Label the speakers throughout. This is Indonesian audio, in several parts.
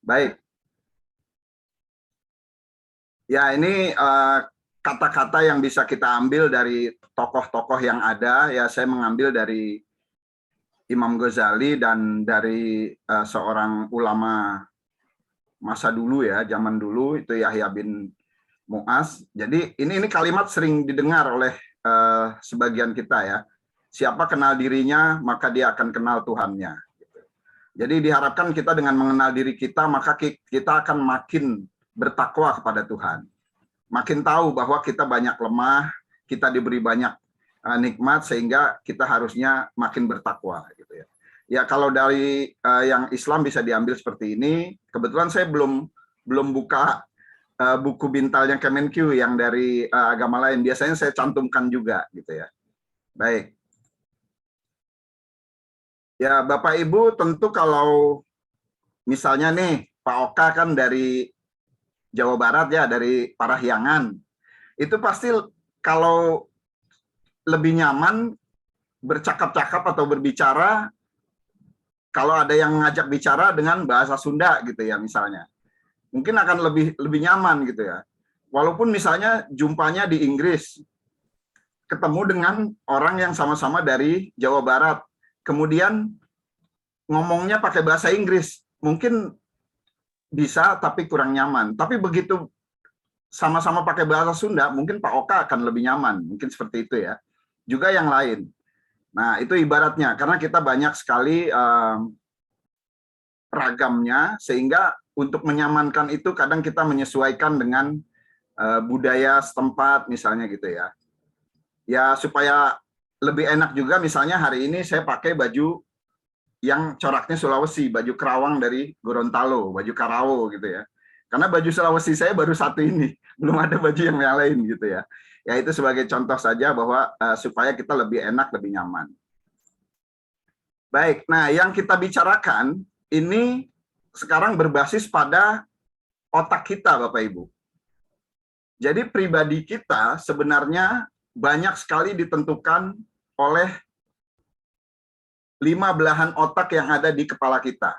Speaker 1: Baik. Ya, ini kata-kata yang bisa kita ambil dari tokoh-tokoh yang ada. Ya, saya mengambil dari Imam Ghazali dan dari seorang ulama masa dulu ya, zaman dulu itu Yahya bin Mu'az. Jadi ini kalimat sering didengar oleh sebagian kita ya. Siapa kenal dirinya, maka dia akan kenal Tuhannya. Jadi diharapkan kita dengan mengenal diri kita, maka kita akan makin bertakwa kepada Tuhan. Makin tahu bahwa kita banyak lemah, kita diberi banyak nikmat, sehingga kita harusnya makin bertakwa. Gitu ya. Ya, kalau dari yang Islam bisa diambil seperti ini. Kebetulan saya belum buka buku bintalnya Kemenkyu yang dari agama lain. Biasanya saya cantumkan juga, gitu ya. Baik. Ya, Bapak Ibu, tentu kalau misalnya nih Pak Oka kan dari Jawa Barat ya, dari Parahyangan. Itu pasti kalau lebih nyaman bercakap-cakap atau berbicara kalau ada yang ngajak bicara dengan bahasa Sunda gitu ya misalnya. Mungkin akan lebih nyaman gitu ya. Walaupun misalnya jumpanya di Inggris, ketemu dengan orang yang sama-sama dari Jawa Barat, kemudian ngomongnya pakai bahasa Inggris, mungkin bisa tapi kurang nyaman. Tapi begitu sama-sama pakai bahasa Sunda, mungkin Pak Oka akan lebih nyaman, mungkin seperti itu ya. Juga yang lain. Nah, itu ibaratnya, karena kita banyak sekali ragamnya, sehingga untuk menyamankan itu kadang kita menyesuaikan dengan budaya setempat, misalnya gitu ya. Ya, supaya lebih enak juga, misalnya hari ini saya pakai baju yang coraknya Sulawesi, baju Kerawang dari Gorontalo, baju Karawo gitu ya. Karena baju Sulawesi saya baru satu ini, belum ada baju yang lain gitu ya. Ya itu sebagai contoh saja bahwa supaya kita lebih enak, lebih nyaman. Baik, nah yang kita bicarakan ini sekarang berbasis pada otak kita, Bapak Ibu. Jadi pribadi kita sebenarnya banyak sekali ditentukan oleh 5 belahan otak yang ada di kepala kita.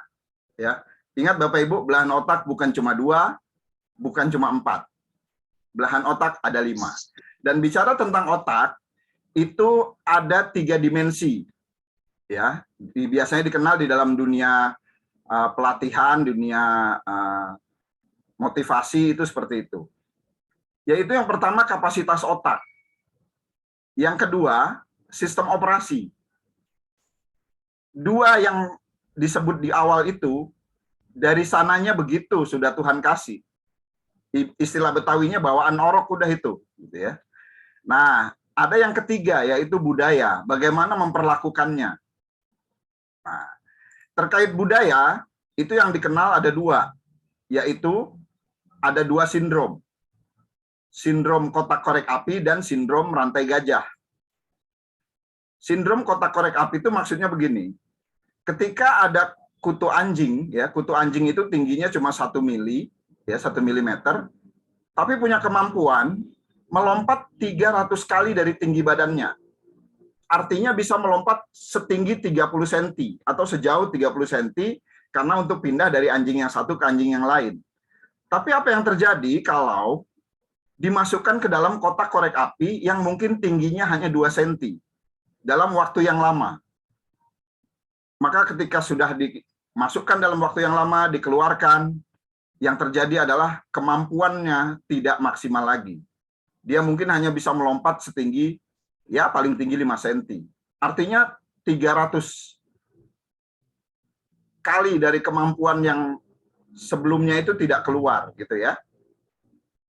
Speaker 1: Ya, ingat Bapak Ibu, belahan otak bukan cuma 2, bukan cuma 4. Belahan otak ada 5. Dan bicara tentang otak, itu ada 3 dimensi. Ya, biasanya dikenal di dalam dunia pelatihan, dunia motivasi itu seperti itu. Yaitu yang pertama kapasitas otak. Yang kedua, sistem operasi. 2 yang disebut di awal itu, dari sananya begitu sudah Tuhan kasih. Istilah Betawinya bawaan orok udah itu. Gitu ya. Nah, ada yang ketiga yaitu budaya. Bagaimana memperlakukannya. Nah, terkait budaya, itu yang dikenal ada 2. Yaitu ada 2 sindrom. Sindrom kotak korek api dan sindrom rantai gajah. Sindrom kotak korek api itu maksudnya begini. Ketika ada kutu anjing, ya kutu anjing itu tingginya cuma 1 mili, ya 1 milimeter, tapi punya kemampuan melompat 300 kali dari tinggi badannya. Artinya bisa melompat setinggi 30 cm atau sejauh 30 cm karena untuk pindah dari anjing yang satu ke anjing yang lain. Tapi apa yang terjadi kalau dimasukkan ke dalam kotak korek api yang mungkin tingginya hanya 2 cm dalam waktu yang lama? Maka ketika sudah dimasukkan dalam waktu yang lama, dikeluarkan, yang terjadi adalah kemampuannya tidak maksimal lagi. Dia mungkin hanya bisa melompat setinggi, ya paling tinggi 5 cm. Artinya 300 kali dari kemampuan yang sebelumnya itu tidak keluar, gitu ya.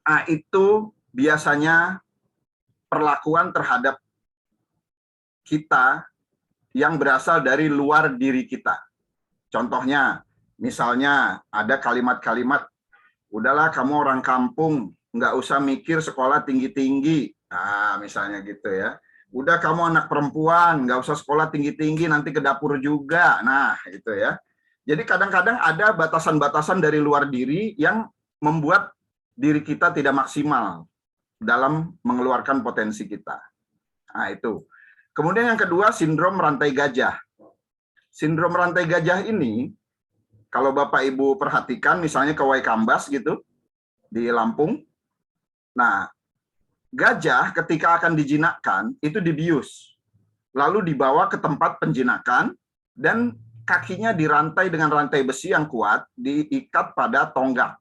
Speaker 1: Nah, itu biasanya perlakuan terhadap kita yang berasal dari luar diri kita. Contohnya, misalnya ada kalimat-kalimat, udahlah kamu orang kampung, nggak usah mikir sekolah tinggi-tinggi. Nah, misalnya gitu ya. Udah kamu anak perempuan, nggak usah sekolah tinggi-tinggi, nanti ke dapur juga. Nah, itu ya. Jadi kadang-kadang ada batasan-batasan dari luar diri yang membuat diri kita tidak maksimal dalam mengeluarkan potensi kita. Nah, itu. Kemudian yang kedua, sindrom rantai gajah. Sindrom rantai gajah ini, Kalau Bapak Ibu perhatikan misalnya ke Waikambas gitu di Lampung. Nah, gajah ketika akan dijinakkan itu dibius. Lalu dibawa ke tempat penjinakan dan kakinya dirantai dengan rantai besi yang kuat, diikat pada tonggak.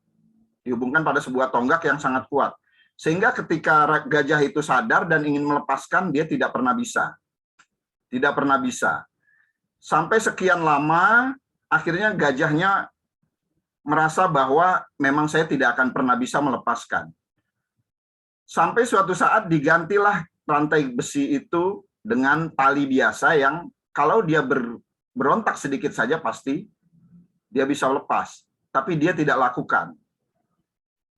Speaker 1: Dihubungkan pada sebuah tonggak yang sangat kuat. Sehingga ketika gajah itu sadar dan ingin melepaskan, dia tidak pernah bisa. Tidak pernah bisa. Sampai sekian lama, akhirnya gajahnya merasa bahwa memang saya tidak akan pernah bisa melepaskan. Sampai suatu saat digantilah rantai besi itu dengan tali biasa yang kalau dia berontak sedikit saja pasti dia bisa lepas. Tapi dia tidak lakukan.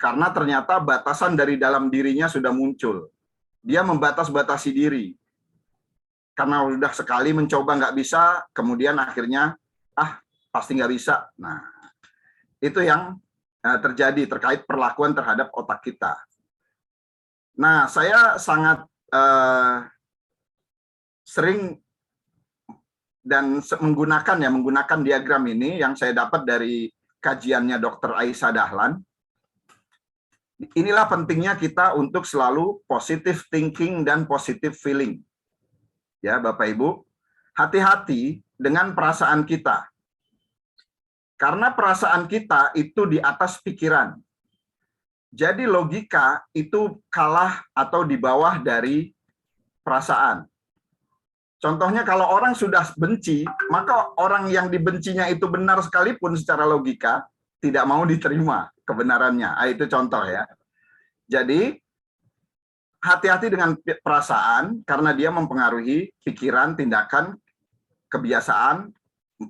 Speaker 1: Karena ternyata batasan dari dalam dirinya sudah muncul. Dia membatas-batasi diri. Karena sudah sekali mencoba nggak bisa, kemudian akhirnya, pasti nggak bisa. Nah, itu yang terjadi terkait perlakuan terhadap otak kita. Nah, saya sangat sering dan menggunakan diagram ini yang saya dapat dari kajiannya Dr. Aisyah Dahlan. Inilah pentingnya kita untuk selalu positive thinking dan positive feeling. Ya, Bapak Ibu, hati-hati dengan perasaan kita. Karena perasaan kita itu di atas pikiran. Jadi logika itu kalah atau di bawah dari perasaan. Contohnya kalau orang sudah benci, maka orang yang dibencinya itu benar sekalipun secara logika, tidak mau diterima kebenarannya. Itu contoh ya. Jadi hati-hati dengan perasaan karena dia mempengaruhi pikiran, tindakan, kebiasaan,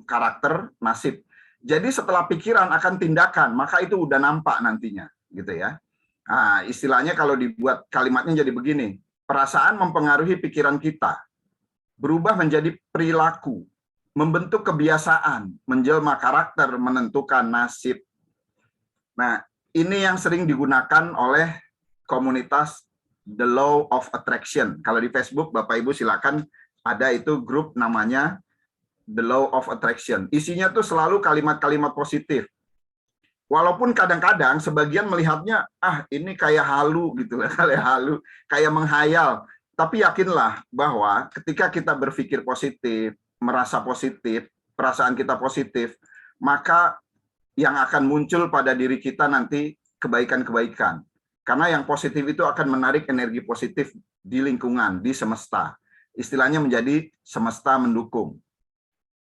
Speaker 1: karakter, nasib. Jadi setelah pikiran akan tindakan, maka itu udah nampak nantinya, gitu ya. Nah, istilahnya kalau dibuat kalimatnya jadi begini, perasaan mempengaruhi pikiran kita, berubah menjadi perilaku, membentuk kebiasaan, menjelma karakter, menentukan nasib. Nah, ini yang sering digunakan oleh komunitas The Law of Attraction. Kalau di Facebook, Bapak Ibu silakan ada itu grup namanya The Law of Attraction. Isinya tuh selalu kalimat-kalimat positif. Walaupun kadang-kadang sebagian melihatnya, ini kayak halu gitu, kayak menghayal. Tapi yakinlah bahwa ketika kita berpikir positif, merasa positif, perasaan kita positif, maka yang akan muncul pada diri kita nanti kebaikan-kebaikan. Karena yang positif itu akan menarik energi positif di lingkungan, di semesta. Istilahnya menjadi semesta mendukung.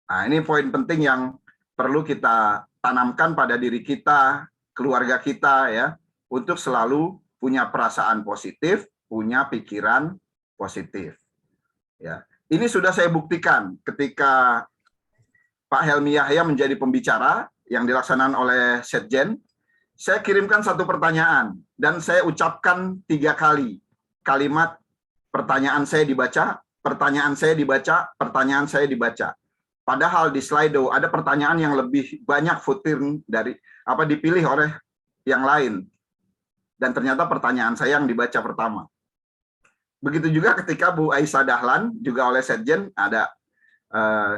Speaker 1: Nah, ini poin penting yang perlu kita tanamkan pada diri kita, keluarga kita ya, untuk selalu punya perasaan positif, punya pikiran positif. Ya, ini sudah saya buktikan ketika Pak Helmi Yahya menjadi pembicara yang dilaksanakan oleh Setjen. Saya kirimkan satu pertanyaan dan saya ucapkan 3 kali kalimat pertanyaan saya dibaca, pertanyaan saya dibaca, pertanyaan saya dibaca. Padahal di Slido ada pertanyaan yang lebih banyak voting dari dipilih oleh yang lain. Dan ternyata pertanyaan saya yang dibaca pertama. Begitu juga ketika Bu Aisyah Dahlan juga oleh Setjen ada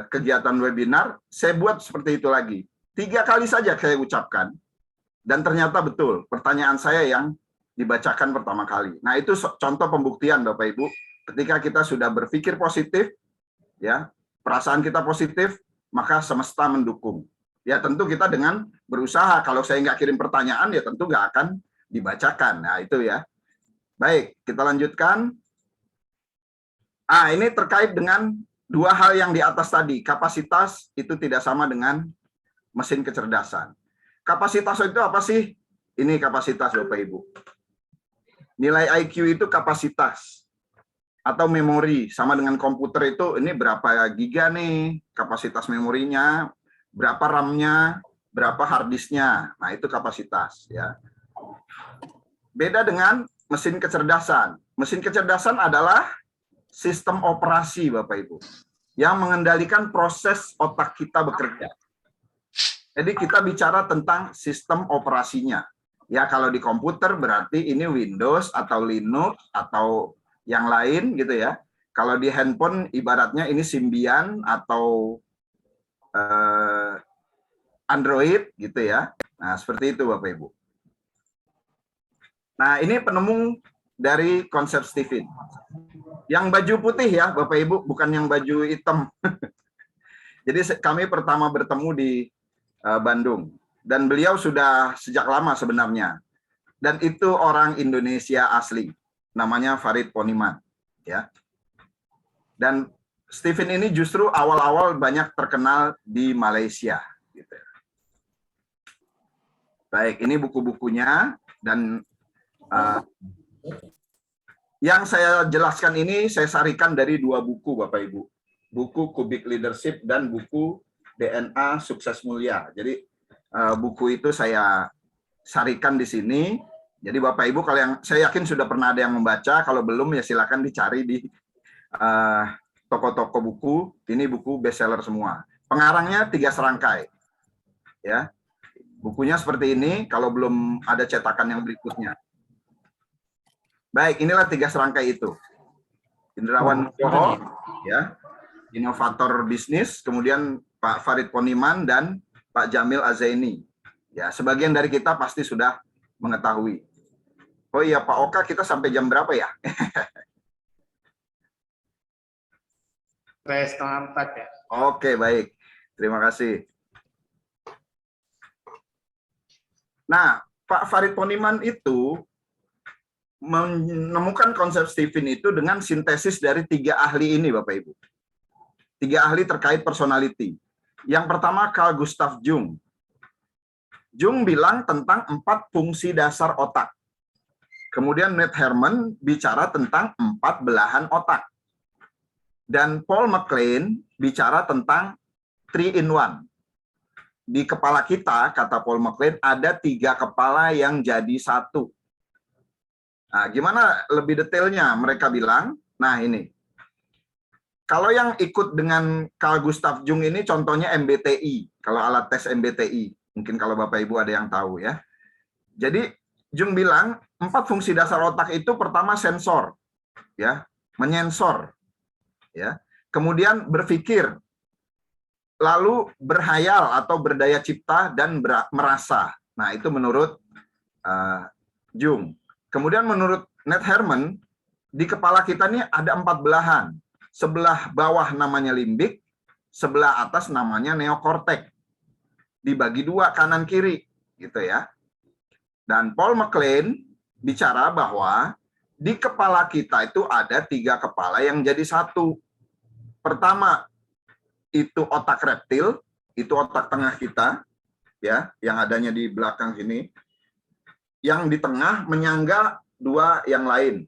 Speaker 1: kegiatan webinar, saya buat seperti itu lagi. 3 kali saja saya ucapkan. Dan ternyata betul, pertanyaan saya yang dibacakan pertama kali. Nah, itu contoh pembuktian Bapak Ibu, ketika kita sudah berpikir positif, ya, perasaan kita positif, maka semesta mendukung. Ya tentu kita dengan berusaha, kalau saya nggak kirim pertanyaan, ya tentu nggak akan dibacakan. Nah, itu ya. Baik, kita lanjutkan. Ini terkait dengan 2 hal yang di atas tadi. Kapasitas itu tidak sama dengan mesin kecerdasan. Kapasitas itu apa sih? Ini kapasitas Bapak Ibu. Nilai IQ itu kapasitas atau memori, sama dengan komputer itu ini berapa giga nih kapasitas memorinya, berapa RAM-nya, berapa hard disk-nya. Nah, itu kapasitas ya. Beda dengan mesin kecerdasan. Mesin kecerdasan adalah sistem operasi Bapak Ibu yang mengendalikan proses otak kita bekerja. Jadi kita bicara tentang sistem operasinya. Ya, kalau di komputer berarti ini Windows atau Linux atau yang lain gitu ya. Kalau di handphone ibaratnya ini Symbian atau Android gitu ya. Nah, seperti itu Bapak Ibu. Nah, ini penemu dari konsep Stephen. Yang baju putih ya Bapak Ibu, bukan yang baju hitam. Jadi kami pertama bertemu di Bandung. Dan beliau sudah sejak lama sebenarnya. Dan itu orang Indonesia asli. Namanya Farid Poniman. Ya. Dan Stephen ini justru awal-awal banyak terkenal di Malaysia. Gitu. Baik, ini buku-bukunya. Dan yang saya jelaskan ini saya sarikan dari 2 buku Bapak Ibu. Buku Kubik Leadership dan buku DNA Sukses Mulia. Jadi buku itu saya sarikan di sini. Jadi Bapak Ibu kalau yang saya yakin sudah pernah ada yang membaca, kalau belum ya silakan dicari di toko-toko buku. Ini buku bestseller semua. Pengarangnya 3 serangkai. Ya. Bukunya seperti ini, kalau belum ada cetakan yang berikutnya. Baik, inilah 3 serangkai itu. Indrawan Nugroho, ya, inovator bisnis, kemudian Pak Farid Poniman dan Pak Jamil Azaini. Ya, sebagian dari kita pasti sudah mengetahui. Oh iya Pak Oka, kita sampai jam berapa ya?
Speaker 2: 3:30 ya.
Speaker 1: Oke, baik. Terima kasih. Nah, Pak Farid Poniman itu menemukan konsep Stephen itu dengan sintesis dari 3 ahli ini, Bapak Ibu. 3 ahli terkait personality. Yang pertama Carl Gustav Jung. Jung bilang tentang 4 fungsi dasar otak. Kemudian Ned Herman bicara tentang 4 belahan otak. Dan Paul MacLean bicara tentang 3 in 1. Di kepala kita, kata Paul MacLean, ada 3 kepala yang jadi 1. Nah, gimana lebih detailnya? Mereka bilang, nah ini. Kalau yang ikut dengan Carl Gustav Jung ini contohnya MBTI. Kalau alat tes MBTI. Mungkin kalau Bapak Ibu ada yang tahu ya. Jadi Jung bilang 4 fungsi dasar otak itu pertama sensor, ya, menyensor, ya. Kemudian berpikir, lalu berhayal atau berdaya cipta dan merasa. Nah itu menurut Jung. Kemudian menurut Ned Herman di kepala kita ini ada 4 belahan. Sebelah bawah namanya limbik, sebelah atas namanya neokortek. Dibagi 2 kanan kiri, gitu ya. Dan Paul MacLean bicara bahwa di kepala kita itu ada 3 kepala yang jadi 1. Pertama itu otak reptil, itu otak tengah kita, ya, yang adanya di belakang sini. Yang di tengah menyangga 2 yang lain.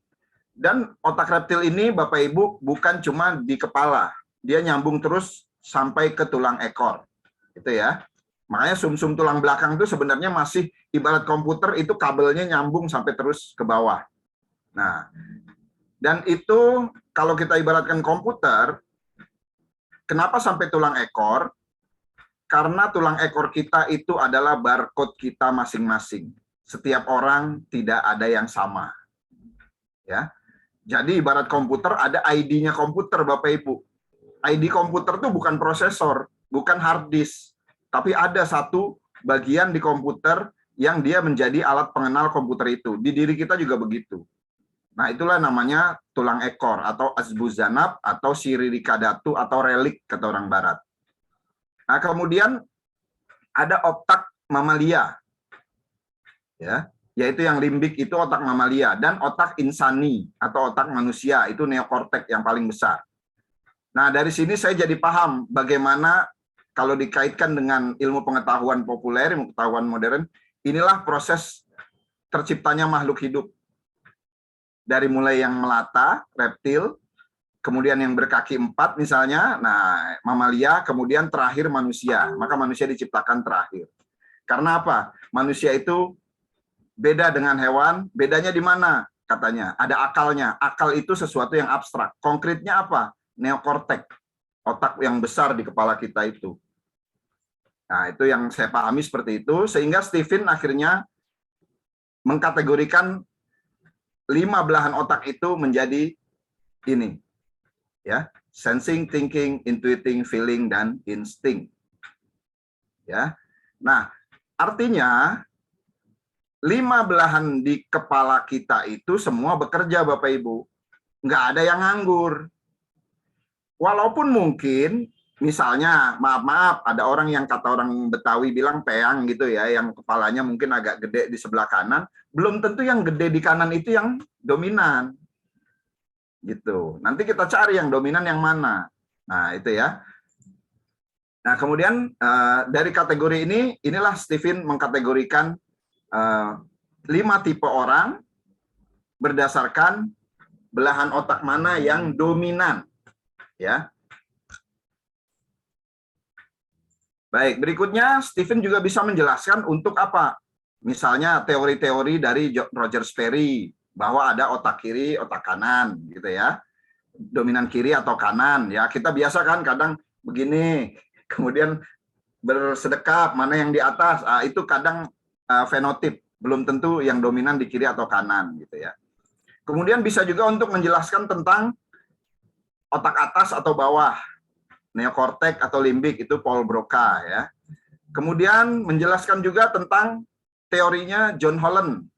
Speaker 1: Dan otak reptil ini Bapak Ibu bukan cuma di kepala, dia nyambung terus sampai ke tulang ekor, gitu ya. Makanya sumsum tulang belakang itu sebenarnya masih ibarat komputer, itu kabelnya nyambung sampai terus ke bawah. Nah, dan itu kalau kita ibaratkan komputer, kenapa sampai tulang ekor? Karena tulang ekor kita itu adalah barcode kita masing-masing. Setiap orang tidak ada yang sama. Ya. Jadi ibarat komputer ada ID-nya komputer Bapak Ibu. ID komputer itu bukan prosesor, bukan hard disk, tapi ada satu bagian di komputer yang dia menjadi alat pengenal komputer itu. Di diri kita juga begitu. Nah, itulah namanya tulang ekor atau asbuzanab atau siririkadatu atau relik kata orang barat. Nah, kemudian ada otak mamalia. Ya, yaitu yang limbik itu otak mamalia, dan otak insani atau otak manusia itu neokortek yang paling besar. Nah, dari sini saya jadi paham bagaimana kalau dikaitkan dengan ilmu pengetahuan populer, ilmu pengetahuan modern, inilah proses terciptanya makhluk hidup. Dari mulai yang melata, reptil, kemudian yang berkaki 4 misalnya, nah mamalia, kemudian terakhir manusia. Maka manusia diciptakan terakhir. Karena apa? Manusia itu beda dengan hewan, bedanya di mana? Katanya, ada akalnya. Akal itu sesuatu yang abstrak. Konkretnya apa? Neokortek, otak yang besar di kepala kita itu. Nah, itu yang saya pahami seperti itu, sehingga Stephen akhirnya mengkategorikan 5 belahan otak itu menjadi ini, ya, sensing, thinking, intuiting, feeling, dan instinct. Ya, Nah, artinya 5 belahan di kepala kita itu semua bekerja, Bapak Ibu. Nggak ada yang nganggur. Walaupun mungkin, misalnya, maaf-maaf, ada orang yang kata orang Betawi bilang peang gitu ya, yang kepalanya mungkin agak gede di sebelah kanan, belum tentu yang gede di kanan itu yang dominan. Gitu. Nanti kita cari yang dominan yang mana. Nah, itu ya. Nah, kemudian dari kategori ini, inilah Stephen mengkategorikan 5 tipe orang berdasarkan belahan otak mana yang dominan, ya. Baik, berikutnya Stephen juga bisa menjelaskan untuk apa. Misalnya teori-teori dari Roger Sperry bahwa ada otak kiri, otak kanan, gitu ya. Dominan kiri atau kanan, ya. Kita biasa kan kadang begini, kemudian bersedekap mana yang di atas, itu kadang fenotip, belum tentu yang dominan di kiri atau kanan, gitu ya. Kemudian bisa juga untuk menjelaskan tentang otak atas atau bawah, neokortek atau limbik, itu Paul Broca ya. Kemudian menjelaskan juga tentang teorinya John Holland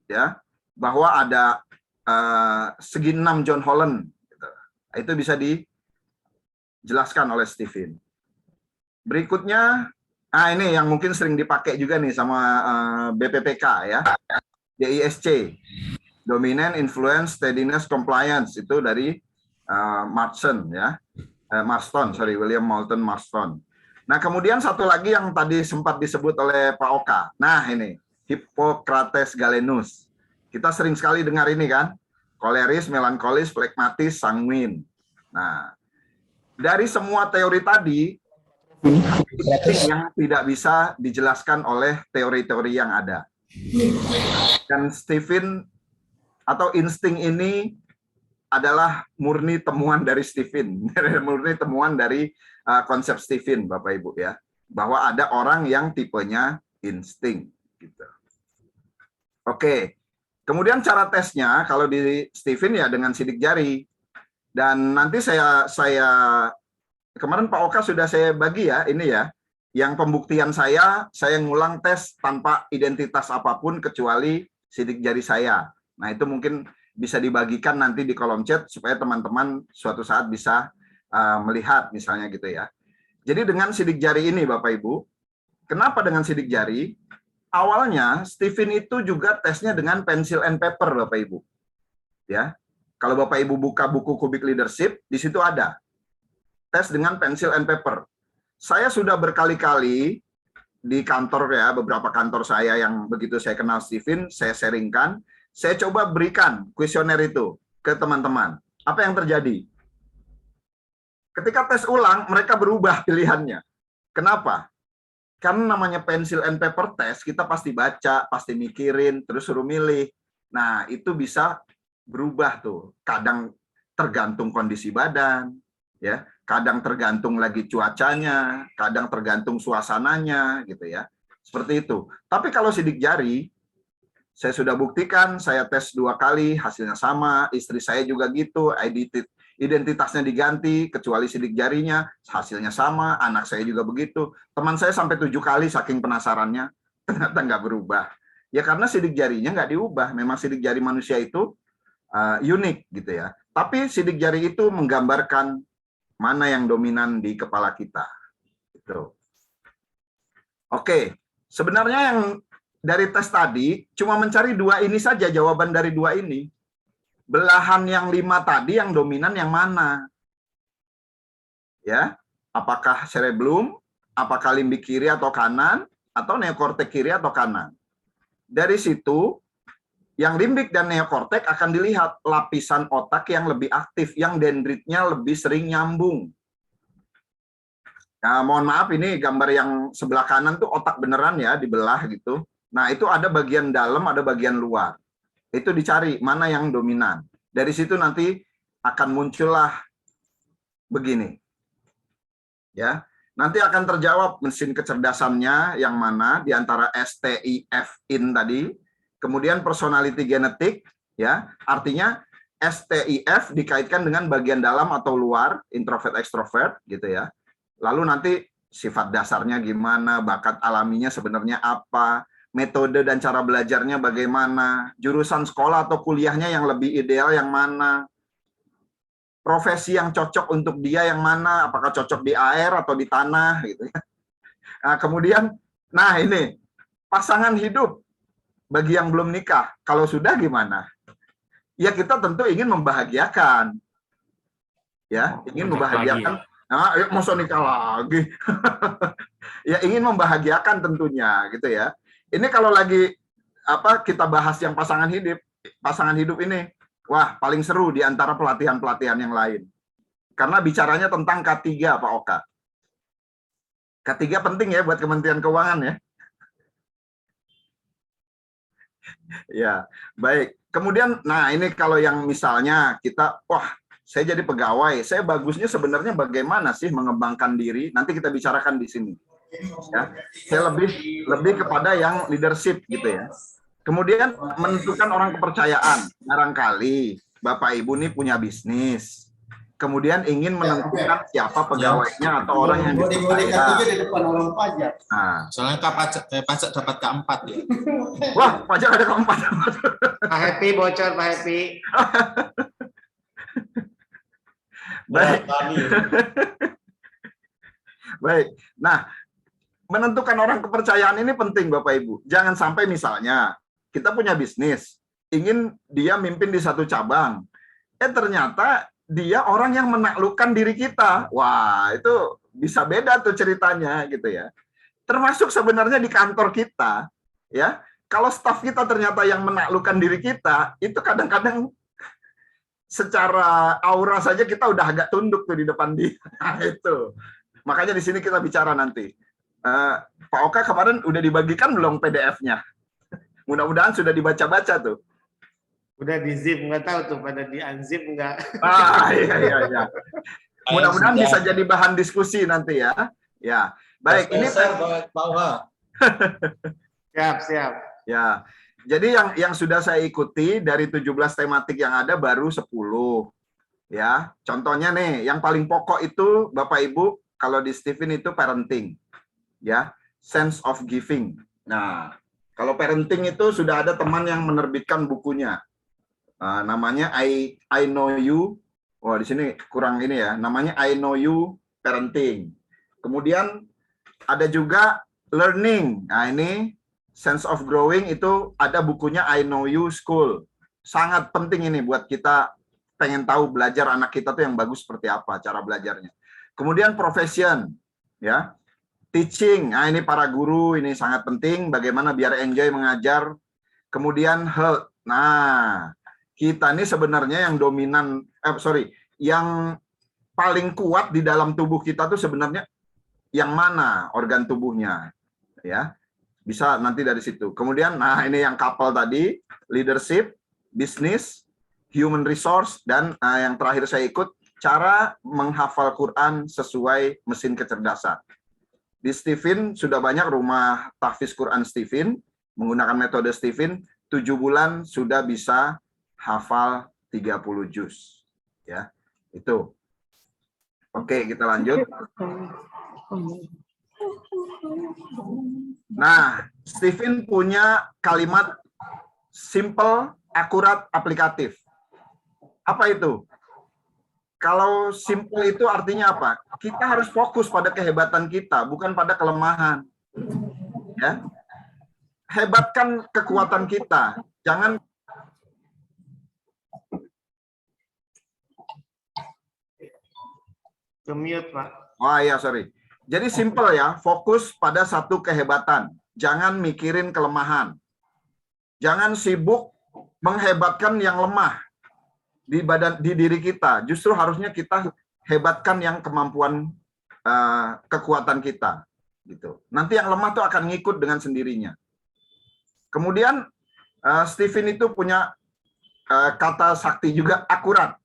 Speaker 1: ya, bahwa ada segi 6 John Holland gitu. Itu bisa dijelaskan oleh Stephen. Berikutnya, ini yang mungkin sering dipakai juga nih sama BPPK ya, DISC, Dominant, Influence, Steadiness, Compliance, itu dari Marston ya. William Moulton Marston. Nah, kemudian satu lagi yang tadi sempat disebut oleh Pak Oka. Nah, ini Hippocrates Galenus. Kita sering sekali dengar ini kan, koleris, melankolis, flegmatis, sanguin. Nah, dari semua teori tadi, yang tidak bisa dijelaskan oleh teori-teori yang ada. Dan Stephen atau insting ini adalah murni temuan dari Stephen, murni temuan dari konsep Stephen, Bapak Ibu ya, bahwa ada orang yang tipenya insting. Gitu. Oke, kemudian cara tesnya kalau di Stephen ya dengan sidik jari, dan nanti saya kemarin Pak Oka sudah saya bagi ya ini ya, yang pembuktian saya ngulang tes tanpa identitas apapun kecuali sidik jari saya. Nah itu mungkin bisa dibagikan nanti di kolom chat supaya teman-teman suatu saat bisa melihat misalnya gitu ya. Jadi dengan sidik jari ini Bapak Ibu, kenapa dengan sidik jari? Awalnya Stephen itu juga tesnya dengan pencil and paper Bapak Ibu. Ya. Kalau Bapak Ibu buka buku Cubic Leadership, di situ ada tes dengan pencil and paper. Saya sudah berkali-kali di kantor ya, beberapa kantor saya yang begitu saya kenal Stephen, saya sharingkan. Saya coba berikan kuesioner itu ke teman-teman. Apa yang terjadi? Ketika tes ulang, mereka berubah pilihannya. Kenapa? Karena namanya pencil and paper test, kita pasti baca, pasti mikirin, terus suruh milih. Nah, itu bisa berubah tuh. Kadang tergantung kondisi badan, ya. Kadang tergantung lagi cuacanya, kadang tergantung suasananya, gitu ya. Seperti itu. Tapi kalau sidik jari, saya sudah buktikan, saya tes 2 kali, hasilnya sama, istri saya juga gitu, identitasnya diganti, kecuali sidik jarinya, hasilnya sama, anak saya juga begitu, teman saya sampai 7 kali saking penasarannya, ternyata nggak berubah. Ya karena sidik jarinya nggak diubah, memang sidik jari manusia itu unik gitu ya. Tapi sidik jari itu menggambarkan mana yang dominan di kepala kita. Gitu. Oke, sebenarnya yang dari tes tadi cuma mencari 2 ini saja, jawaban dari 2 ini. Belahan yang 5 tadi yang dominan yang mana? Ya, apakah cerebellum, apakah limbik kiri atau kanan, atau neokortek kiri atau kanan? Dari situ, yang limbik dan neokortek akan dilihat lapisan otak yang lebih aktif, yang dendritnya lebih sering nyambung. Nah, mohon maaf ini gambar yang sebelah kanan tuh otak beneran ya, dibelah gitu. Nah, itu ada bagian dalam, ada bagian luar. Itu dicari mana yang dominan. Dari situ nanti akan muncullah begini. Ya. Nanti akan terjawab mesin kecerdasannya yang mana di antara STIF in tadi, kemudian personality genetik ya. Artinya STIF dikaitkan dengan bagian dalam atau luar, introvert extrovert gitu ya. Lalu nanti sifat dasarnya gimana, bakat alaminya sebenarnya apa, metode dan cara belajarnya bagaimana, jurusan sekolah atau kuliahnya yang lebih ideal yang mana, profesi yang cocok untuk dia yang mana, apakah cocok di air atau di tanah gitu ya. Nah, kemudian, nah ini pasangan hidup bagi yang belum nikah, kalau sudah gimana? Ya kita tentu ingin membahagiakan, ya ingin membahagiakan. Nah, masa nikah lagi? Ya ingin membahagiakan tentunya, gitu ya. Ini kalau lagi kita bahas yang pasangan hidup ini, wah paling seru di antara pelatihan-pelatihan yang lain. Karena bicaranya tentang K3, Pak Oka. K3 penting ya buat Kementerian Keuangan ya. Ya, baik. Kemudian, nah ini kalau yang misalnya kita, wah saya jadi pegawai, saya bagusnya sebenarnya bagaimana sih mengembangkan diri, nanti kita bicarakan di sini. Ya, saya lebih kepada yang leadership gitu ya. Kemudian menentukan orang kepercayaan, barangkali Bapak Ibu nih punya bisnis, kemudian ingin menentukan siapa pegawainya atau orang yang dipercaya.
Speaker 2: Di depan orang pajak.
Speaker 1: Nah,
Speaker 3: Soalnya pajak dapat keempat ya.
Speaker 1: wah, pajak ada keempat.
Speaker 2: Pak Happy bocor, Pak Happy.
Speaker 1: Baik. Baik. Nah, menentukan orang kepercayaan ini penting Bapak Ibu. Jangan sampai misalnya kita punya bisnis, ingin dia mimpin di satu cabang, ternyata dia orang yang menaklukkan diri kita. Wah, itu bisa beda tuh ceritanya gitu ya. Termasuk sebenarnya di kantor kita, ya. Kalau staf kita ternyata yang menaklukkan diri kita, itu kadang-kadang secara aura saja kita udah agak tunduk tuh di depan dia. Nah, itu. Makanya di sini kita bicara nanti. Pak Oka kemarin udah dibagikan belum PDF-nya? Mudah-mudahan sudah dibaca-baca tuh.
Speaker 2: Udah di zip, nggak tahu tuh pada di unzip nggak.
Speaker 1: Iya. Mudah-mudahan bisa jadi bahan diskusi nanti ya. Ya, baik. Ini
Speaker 2: Siap.
Speaker 1: ya. Jadi yang sudah saya ikuti dari 17 tematik yang ada baru 10. Ya, contohnya nih, yang paling pokok itu Bapak Ibu kalau di Stephen itu parenting. Ya, sense of giving. Nah, kalau parenting itu sudah ada teman yang menerbitkan bukunya. Namanya I Know You. Wah, di sini kurang ini ya. Namanya I Know You Parenting. Kemudian ada juga learning. Nah, ini sense of growing itu ada bukunya I Know You School. Sangat penting ini buat kita pengen tahu belajar anak kita tuh yang bagus seperti apa cara belajarnya. Kemudian profession, ya. Teaching, nah ini para guru ini sangat penting bagaimana biar enjoy mengajar. Kemudian health, nah kita ini sebenarnya yang dominan, yang paling kuat di dalam tubuh kita tuh sebenarnya yang mana organ tubuhnya, ya bisa nanti dari situ. Kemudian, nah ini yang couple tadi, leadership, business, human resource, dan yang terakhir saya ikut cara menghafal Quran sesuai mesin kecerdasan. Di Stephen sudah banyak rumah tahfiz Quran Stephen, menggunakan metode Stephen, 7 bulan sudah bisa hafal 30 juz. Ya, itu. Oke, kita lanjut. Nah, Stephen punya kalimat simple, akurat, aplikatif. Apa itu? Kalau simple itu artinya apa? Kita harus fokus pada kehebatan kita, bukan pada kelemahan. Ya. Hebatkan kekuatan kita. Jangan
Speaker 2: Ke-mute, Pak.
Speaker 1: Wah ya, sorry. Jadi simple ya, fokus pada satu kehebatan. Jangan mikirin kelemahan. Jangan sibuk menghebatkan yang lemah di diri kita. Justru harusnya kita hebatkan yang kemampuan kekuatan kita gitu. Nanti yang lemah tuh akan ngikut dengan sendirinya. Kemudian Stephen itu punya kata sakti juga, akurat.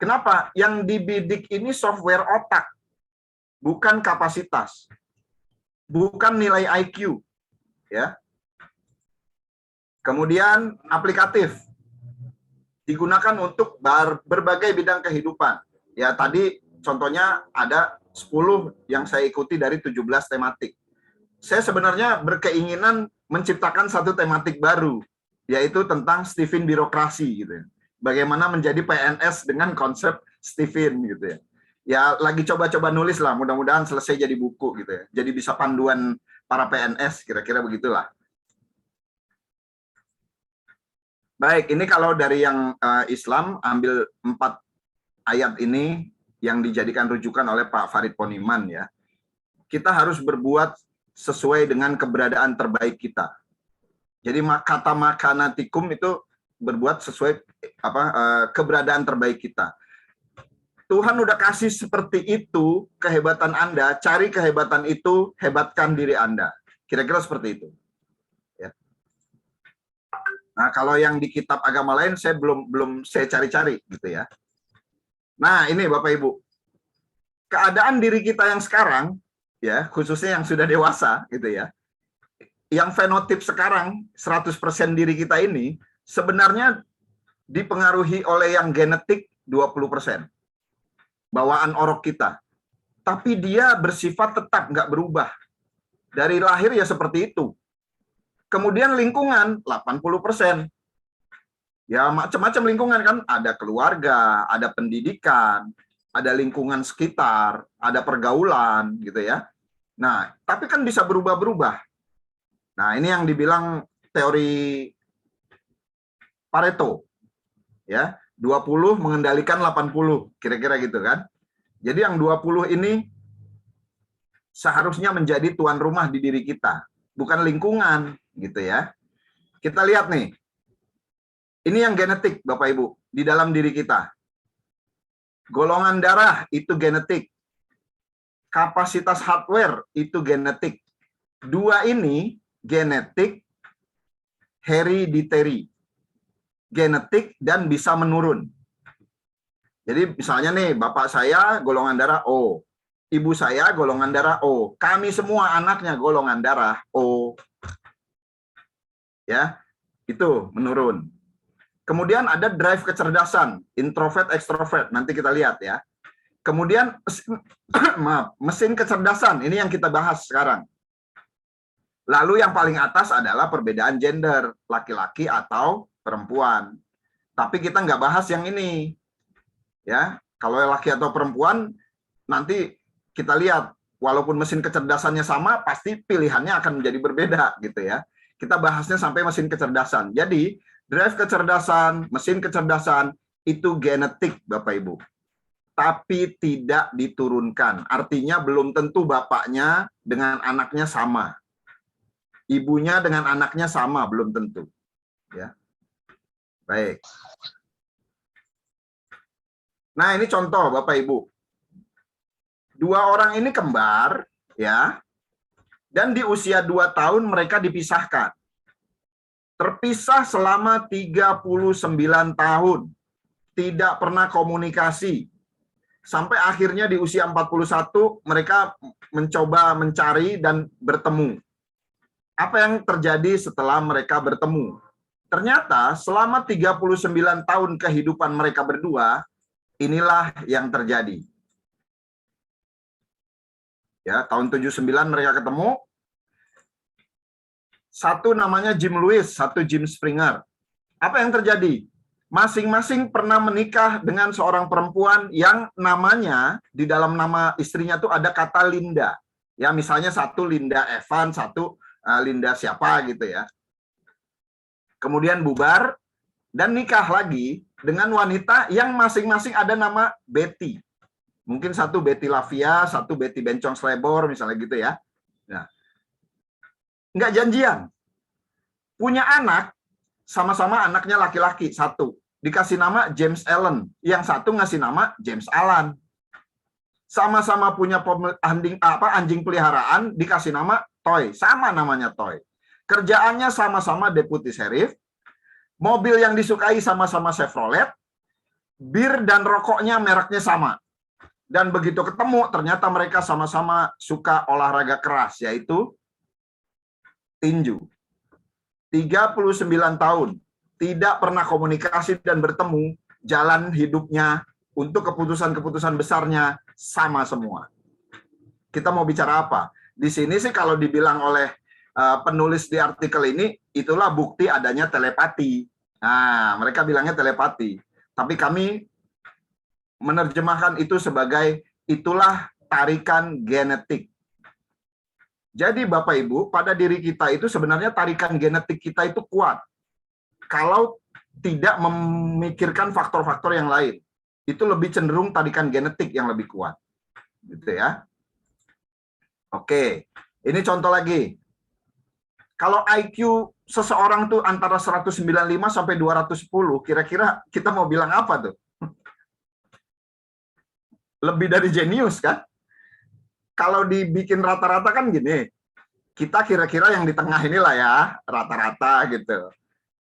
Speaker 1: Kenapa? Yang dibidik ini software otak, bukan kapasitas, bukan nilai IQ, ya. Kemudian aplikatif, digunakan untuk berbagai bidang kehidupan. Ya tadi contohnya ada 10 yang saya ikuti dari 17 tematik. Saya sebenarnya berkeinginan menciptakan satu tematik baru, yaitu tentang Stephen birokrasi gitu ya. Bagaimana menjadi PNS dengan konsep Stephen gitu ya. Ya lagi coba-coba nulis lah, mudah-mudahan selesai jadi buku gitu ya. Jadi bisa panduan para PNS, kira-kira begitulah. Baik, ini kalau dari yang Islam, ambil 4 ayat ini yang dijadikan rujukan oleh Pak Farid Poniman ya. Kita harus berbuat sesuai dengan keberadaan terbaik kita. Jadi kata makanatikum itu berbuat sesuai keberadaan terbaik kita. Tuhan udah kasih seperti itu kehebatan Anda, cari kehebatan itu, hebatkan diri Anda. Kira-kira seperti itu. Ya. Nah, kalau yang di kitab agama lain saya belum saya cari-cari gitu ya. Nah, ini Bapak Ibu. Keadaan diri kita yang sekarang ya, khususnya yang sudah dewasa gitu ya. Yang fenotip sekarang 100% diri kita ini sebenarnya dipengaruhi oleh yang genetik 20%. Bawaan orok kita. Tapi dia bersifat tetap nggak berubah. Dari lahir ya seperti itu. Kemudian lingkungan 80%. Ya macam-macam lingkungan kan, ada keluarga, ada pendidikan, ada lingkungan sekitar, ada pergaulan gitu ya. Nah, tapi kan bisa berubah-berubah. Nah, ini yang dibilang teori Pareto. Ya, 20 mengendalikan 80, kira-kira gitu kan. Jadi yang 20 ini seharusnya menjadi tuan rumah di diri kita, bukan lingkungan gitu ya. Kita lihat nih. Ini yang genetik, Bapak Ibu, di dalam diri kita. Golongan darah itu genetik. Kapasitas hardware itu genetik. 2 ini genetik, hereditary. Genetik dan bisa menurun. Jadi misalnya nih, bapak saya golongan darah O. Ibu saya golongan darah O. Kami semua anaknya golongan darah O. Ya, itu menurun. Kemudian ada drive kecerdasan, introvert, ekstrovert. Nanti kita lihat ya. Kemudian mesin kecerdasan, ini yang kita bahas sekarang. Lalu yang paling atas adalah perbedaan gender, laki-laki atau perempuan. Tapi kita nggak bahas yang ini. Ya, kalau laki atau perempuan, nanti kita lihat, walaupun mesin kecerdasannya sama, pasti pilihannya akan menjadi berbeda gitu ya. Kita bahasnya sampai mesin kecerdasan. Jadi, drive kecerdasan, mesin kecerdasan, itu genetik, Bapak Ibu. Tapi tidak diturunkan. Artinya belum tentu bapaknya dengan anaknya sama. Ibunya dengan anaknya sama, belum tentu. Ya. Baik. Nah, ini contoh, Bapak Ibu. 2 orang ini kembar, ya. Dan di usia 2 tahun mereka dipisahkan. Terpisah selama 39 tahun. Tidak pernah komunikasi. Sampai akhirnya di usia 41 mereka mencoba mencari dan bertemu. Apa yang terjadi setelah mereka bertemu? Ternyata selama 39 tahun kehidupan mereka berdua, inilah yang terjadi. Ya, tahun 79 mereka ketemu. Satu namanya Jim Lewis, satu Jim Springer. Apa yang terjadi? Masing-masing pernah menikah dengan seorang perempuan yang namanya, di dalam nama istrinya tuh ada kata Linda. Ya, misalnya satu Linda Evan, satu Linda siapa gitu ya. Kemudian bubar dan nikah lagi dengan wanita yang masing-masing ada nama Betty. Mungkin satu Betty Lavia, satu Betty Bencong Slebor, misalnya gitu ya. Nah, nggak janjian. Punya anak, sama-sama anaknya laki-laki, satu. Dikasih nama James Allen. Yang satu ngasih nama James Alan. Sama-sama punya anjing peliharaan, dikasih nama Toy. Sama namanya Toy. Kerjaannya sama-sama deputi sheriff. Mobil yang disukai sama-sama Chevrolet. Bir dan rokoknya mereknya sama. Dan begitu ketemu, ternyata mereka sama-sama suka olahraga keras, yaitu tinju. 39 tahun, tidak pernah komunikasi dan bertemu, jalan hidupnya untuk keputusan-keputusan besarnya sama semua. Kita mau bicara apa? Di sini sih kalau dibilang oleh penulis di artikel ini, itulah bukti adanya telepati. Nah, mereka bilangnya telepati. Tapi kami menerjemahkan itu sebagai itulah tarikan genetik. Jadi Bapak Ibu, pada diri kita itu sebenarnya tarikan genetik kita itu kuat. Kalau tidak memikirkan faktor-faktor yang lain. Itu lebih cenderung tarikan genetik yang lebih kuat. Gitu ya. Oke, ini contoh lagi. Kalau IQ seseorang tuh antara 195 sampai 210, kira-kira kita mau bilang apa tuh? Lebih dari jenius kan? Kalau dibikin rata-rata kan gini, kita kira-kira yang di tengah inilah ya, rata-rata gitu.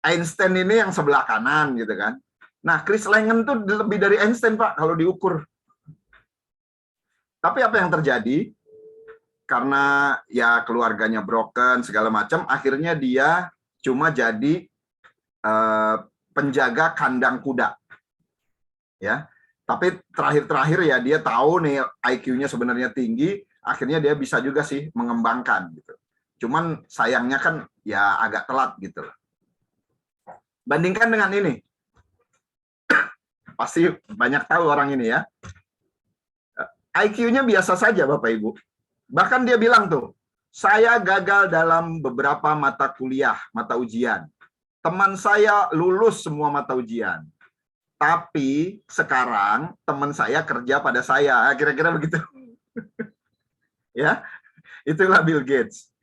Speaker 1: Einstein ini yang sebelah kanan gitu kan. Nah, Chris Langen tuh lebih dari Einstein, Pak, kalau diukur. Tapi apa yang terjadi? Karena ya keluarganya broken segala macam, akhirnya dia cuma jadi penjaga kandang kuda, ya. Tapi terakhir-terakhir ya dia tahu nih IQ-nya sebenarnya tinggi, akhirnya dia bisa juga sih mengembangkan gitu. Cuman sayangnya kan ya agak telat gitu. Bandingkan dengan ini, pasti banyak tahu orang ini ya. IQ-nya biasa saja Bapak Ibu. Bahkan dia bilang tuh, saya gagal dalam beberapa mata kuliah, mata ujian. Teman saya lulus semua mata ujian. Tapi sekarang teman saya kerja pada saya. Kira-kira begitu. Ya, itulah Bill Gates.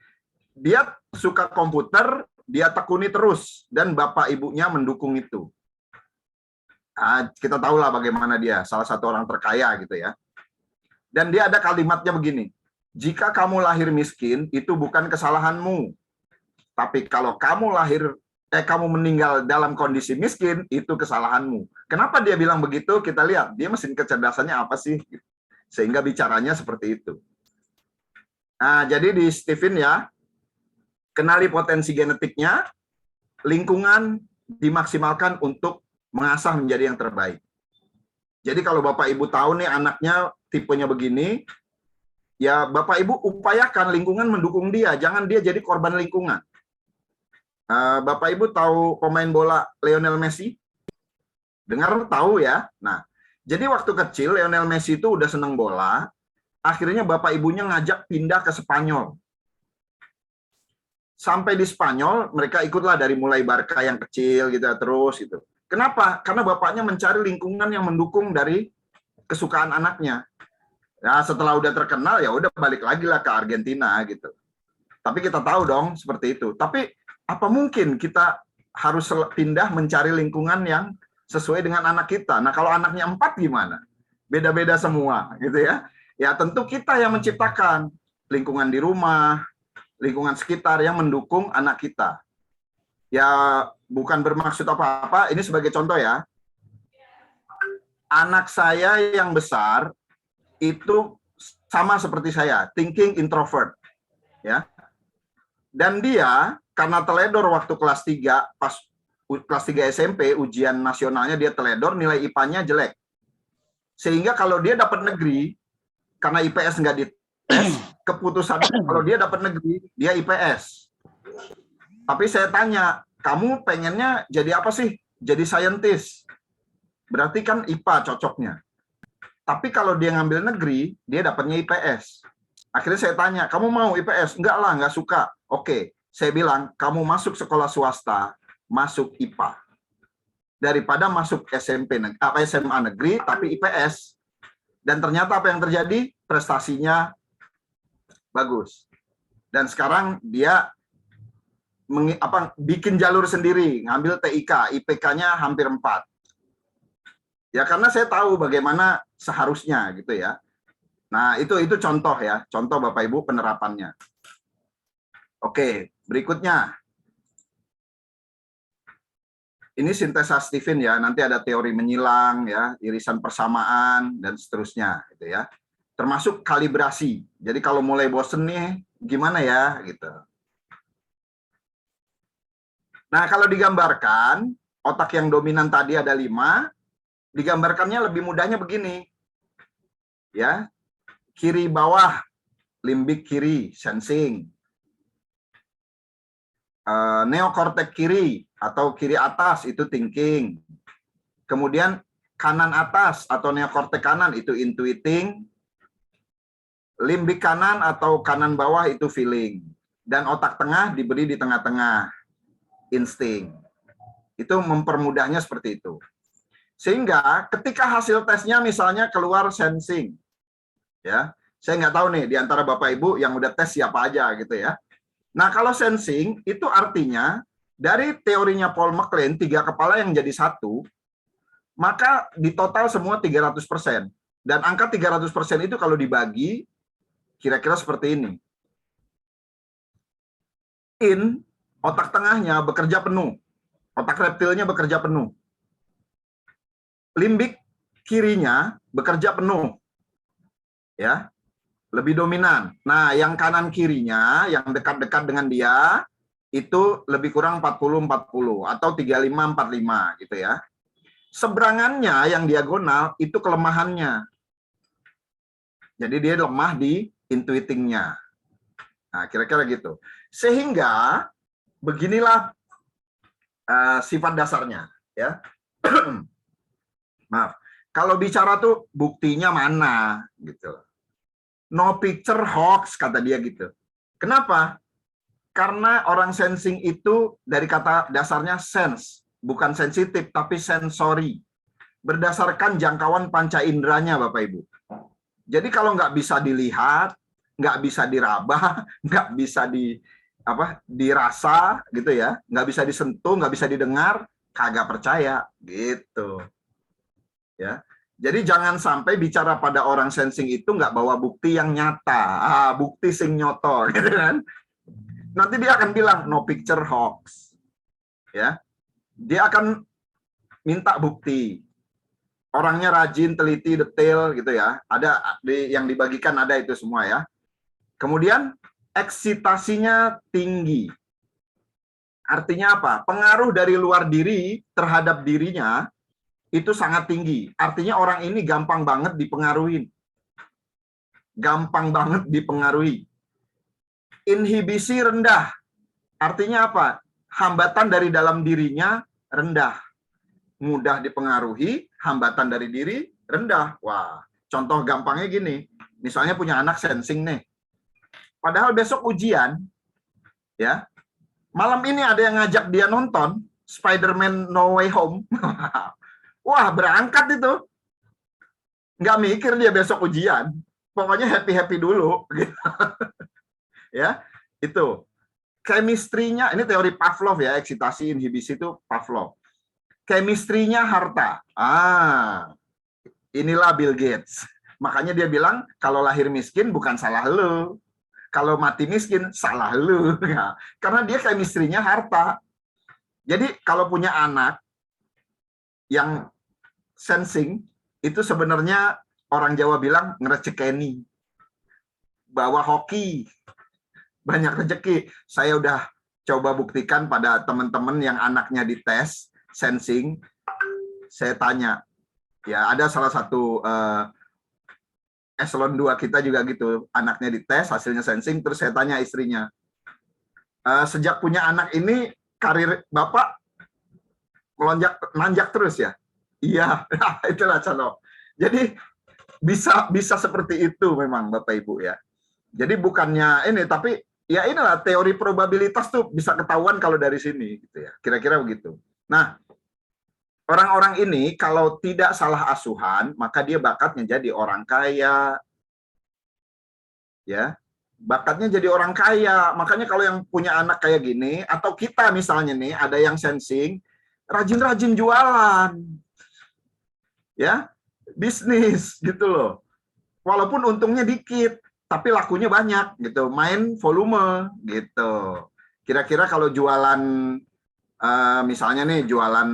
Speaker 1: Dia suka komputer, dia tekuni terus. Dan bapak ibunya mendukung itu. Nah, kita tahulah bagaimana dia, salah satu orang terkaya gitu ya. Dan dia ada kalimatnya begini. Jika kamu lahir miskin, itu bukan kesalahanmu. Tapi kalau kamu kamu meninggal dalam kondisi miskin, itu kesalahanmu. Kenapa dia bilang begitu? Kita lihat, dia mesin kecerdasannya apa sih? Sehingga bicaranya seperti itu. Nah, jadi di Stephen ya, kenali potensi genetiknya, lingkungan dimaksimalkan untuk mengasah menjadi yang terbaik. Jadi kalau Bapak Ibu tahu nih anaknya tipenya begini, ya Bapak Ibu upayakan lingkungan mendukung dia, jangan dia jadi korban lingkungan. Bapak Ibu tahu pemain bola Lionel Messi? Dengar tahu ya? Nah, jadi waktu kecil Lionel Messi itu udah seneng bola, akhirnya Bapak Ibunya ngajak pindah ke Spanyol. Sampai di Spanyol, mereka ikutlah dari mulai Barca yang kecil gitu terus gitu. Kenapa? Karena bapaknya mencari lingkungan yang mendukung dari kesukaan anaknya. Ya, setelah udah terkenal ya udah balik lagi lah ke Argentina gitu. Tapi kita tahu dong seperti itu. Tapi apa mungkin kita harus pindah mencari lingkungan yang sesuai dengan anak kita? Nah, kalau anaknya 4 gimana? Beda-beda semua gitu ya. Ya tentu kita yang menciptakan lingkungan di rumah, lingkungan sekitar yang mendukung anak kita. Ya bukan bermaksud apa-apa, ini sebagai contoh ya. Anak saya yang besar itu sama seperti saya, thinking introvert, ya. Dan dia karena teledor waktu kelas 3, pas kelas 3 SMP, ujian nasionalnya dia teledor, nilai IPA-nya jelek. Sehingga kalau dia dapat negeri, karena IPS nggak dites, keputusan kalau dia dapat negeri, dia IPS. Tapi saya tanya, kamu pengennya jadi apa sih? Jadi scientist. Berarti kan IPA cocoknya. Tapi kalau dia ngambil negeri, dia dapatnya IPS. Akhirnya saya tanya, kamu mau IPS? Enggak lah, enggak suka. Oke, saya bilang, kamu masuk sekolah swasta, masuk IPA. Daripada masuk SMA negeri, tapi IPS. Dan ternyata apa yang terjadi? Prestasinya bagus. Dan sekarang dia bikin jalur sendiri, ngambil TIK, IPK-nya hampir 4. Ya karena saya tahu bagaimana seharusnya gitu ya. Nah, itu contoh ya, contoh Bapak Ibu penerapannya. Oke, berikutnya. Ini sintesa Stephen ya, nanti ada teori menyilang ya, irisan persamaan dan seterusnya gitu ya. Termasuk kalibrasi. Jadi kalau mulai bosen nih gimana ya gitu. Nah, kalau digambarkan otak yang dominan tadi ada 5, digambarkannya lebih mudahnya begini. Ya. Kiri bawah limbik kiri, sensing. Neokortek kiri atau kiri atas itu thinking. Kemudian kanan atas atau neokortek kanan itu intuiting. Limbik kanan atau kanan bawah itu feeling. Dan otak tengah diberi di tengah-tengah, insting. Itu mempermudahnya seperti itu. Sehingga ketika hasil tesnya misalnya keluar sensing, ya, saya nggak tahu nih di antara Bapak Ibu yang udah tes siapa aja gitu ya. Nah, kalau sensing itu artinya dari teorinya Paul MacLean, 3 kepala yang jadi satu, maka di total semua 300%. Dan angka 300% itu kalau dibagi, kira-kira seperti ini. In, otak tengahnya bekerja penuh. Otak reptilnya bekerja penuh. Limbik kirinya bekerja penuh. Ya, lebih dominan. Nah, yang kanan kirinya, yang dekat-dekat dengan dia, itu lebih kurang 40-40 atau 35-45 gitu ya. Seberangannya yang diagonal itu kelemahannya. Jadi dia lemah di intuitingnya. Nah, kira-kira gitu. Sehingga beginilah sifat dasarnya, ya. Maaf. Kalau bicara tuh buktinya mana gitu. No picture hoax kata dia gitu. Kenapa? Karena orang sensing itu dari kata dasarnya sense, bukan sensitif tapi sensori. Berdasarkan jangkauan panca inderanya Bapak Ibu. Jadi kalau nggak bisa dilihat, nggak bisa diraba, nggak bisa dirasa gitu ya, nggak bisa disentuh, nggak bisa didengar, kagak percaya gitu. Ya, jadi jangan sampai bicara pada orang sensing itu nggak bawa bukti yang nyata, bukti sing nyoto, gitu kan? Nanti dia akan bilang no picture hoax, ya. Dia akan minta bukti. Orangnya rajin, teliti, detail, gitu ya. Ada yang dibagikan ada itu semua ya. Kemudian eksitasinya tinggi. Artinya apa? Pengaruh dari luar diri terhadap dirinya itu sangat tinggi. Artinya orang ini gampang banget dipengaruhi. Gampang banget dipengaruhi. Inhibisi rendah. Artinya apa? Hambatan dari dalam dirinya rendah. Mudah dipengaruhi, hambatan dari diri rendah. Wah, contoh gampangnya gini. Misalnya punya anak sensing nih. Padahal besok ujian, ya. Malam ini ada yang ngajak dia nonton Spider-Man No Way Home. Wah, berangkat itu. Nggak mikir dia besok ujian. Pokoknya happy-happy dulu. Gitu. Ya, itu. Chemistry-nya, ini teori Pavlov ya, eksitasi, inhibisi itu Pavlov. Chemistry-nya harta. Inilah Bill Gates. Makanya dia bilang, kalau lahir miskin bukan salah lu. Kalau mati miskin, salah lu. Ya, karena dia chemistry-nya harta. Jadi kalau punya anak yang sensing, itu sebenarnya orang Jawa bilang ngerecekeni. Bawa hoki. Banyak rezeki. Saya udah coba buktikan pada teman-teman yang anaknya dites, sensing. Saya tanya, ya ada salah satu eselon 2 kita juga gitu, anaknya dites, hasilnya sensing, terus saya tanya istrinya, sejak punya anak ini, karir Bapak nanjak terus ya? Iya, itulah contoh. Jadi bisa seperti itu memang Bapak Ibu ya. Jadi bukannya ini, tapi ya inilah teori probabilitas tuh bisa ketahuan kalau dari sini gitu ya. Kira-kira begitu. Nah, orang-orang ini kalau tidak salah asuhan, maka dia bakatnya jadi orang kaya. Ya. Bakatnya jadi orang kaya. Makanya kalau yang punya anak kayak gini, atau kita misalnya nih, ada yang sensing, rajin-rajin jualan. Ya, bisnis gitu loh. Walaupun untungnya dikit, tapi lakunya banyak gitu. Main volume gitu. Kira-kira kalau jualan, misalnya nih, jualan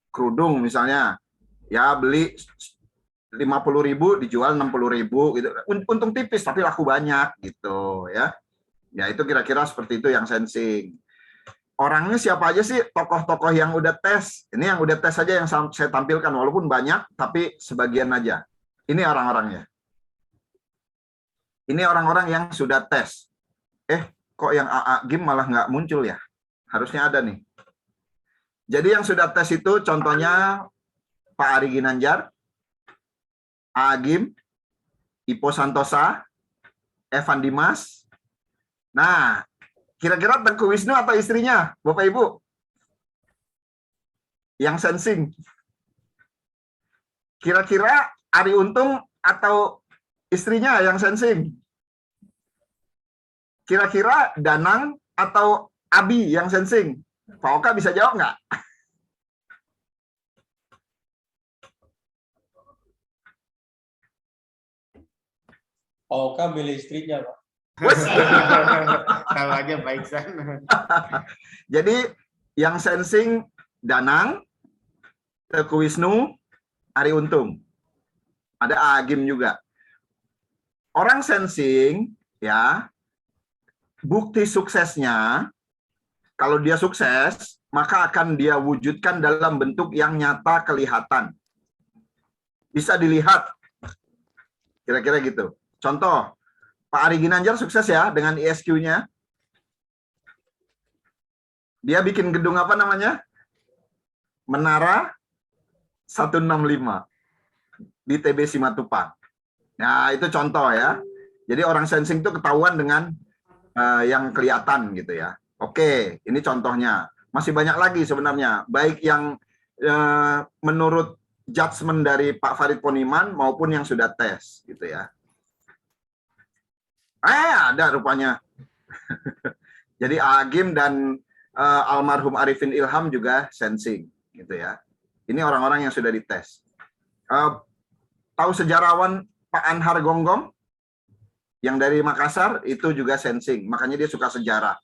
Speaker 1: kerudung misalnya, ya beli 50.000 dijual 60.000 gitu. Untung tipis tapi laku banyak gitu ya. Ya itu kira-kira seperti itu yang sensing. Orangnya siapa aja sih tokoh-tokoh yang udah tes? Ini yang udah tes aja yang saya tampilkan, walaupun banyak tapi sebagian aja. Ini orang-orangnya. Ini orang-orang yang sudah tes. Kok yang AA GIM malah nggak muncul ya? Harusnya ada nih. Jadi yang sudah tes itu contohnya Pak Ari Ginanjar, AA GIM, Ipo Santosa, Evan Dimas. Nah, kira-kira Tengku Wisnu atau istrinya, Bapak Ibu? Yang sensing. Kira-kira Ari Untung atau istrinya yang sensing? Kira-kira Danang atau Abi yang sensing? Pak Oka bisa jawab nggak?
Speaker 4: Oka milih istrinya, Pak.
Speaker 2: Tahu aja baik San.
Speaker 1: Jadi yang sensing Danang, Tengku Wisnu, Ari Untung. Ada Agim juga. Orang sensing, ya, bukti suksesnya, kalau dia sukses, maka akan dia wujudkan dalam bentuk yang nyata kelihatan. Bisa dilihat. Kira-kira gitu. Contoh, Pak Ari Ginanjar sukses ya dengan ISQ-nya. Dia bikin gedung apa namanya? Menara 165 di TB Simatupang. Nah, itu contoh ya. Jadi orang sensing itu ketahuan dengan yang kelihatan gitu ya. Oke, ini contohnya. Masih banyak lagi sebenarnya. Baik yang menurut judgement dari Pak Farid Poniman maupun yang sudah tes gitu ya. Ada rupanya. Jadi Agim dan almarhum Arifin Ilham juga sensing gitu ya. Ini orang-orang yang sudah dites. Tahu sejarawan Pak Anhar Gonggong yang dari Makassar itu juga sensing, makanya dia suka sejarah.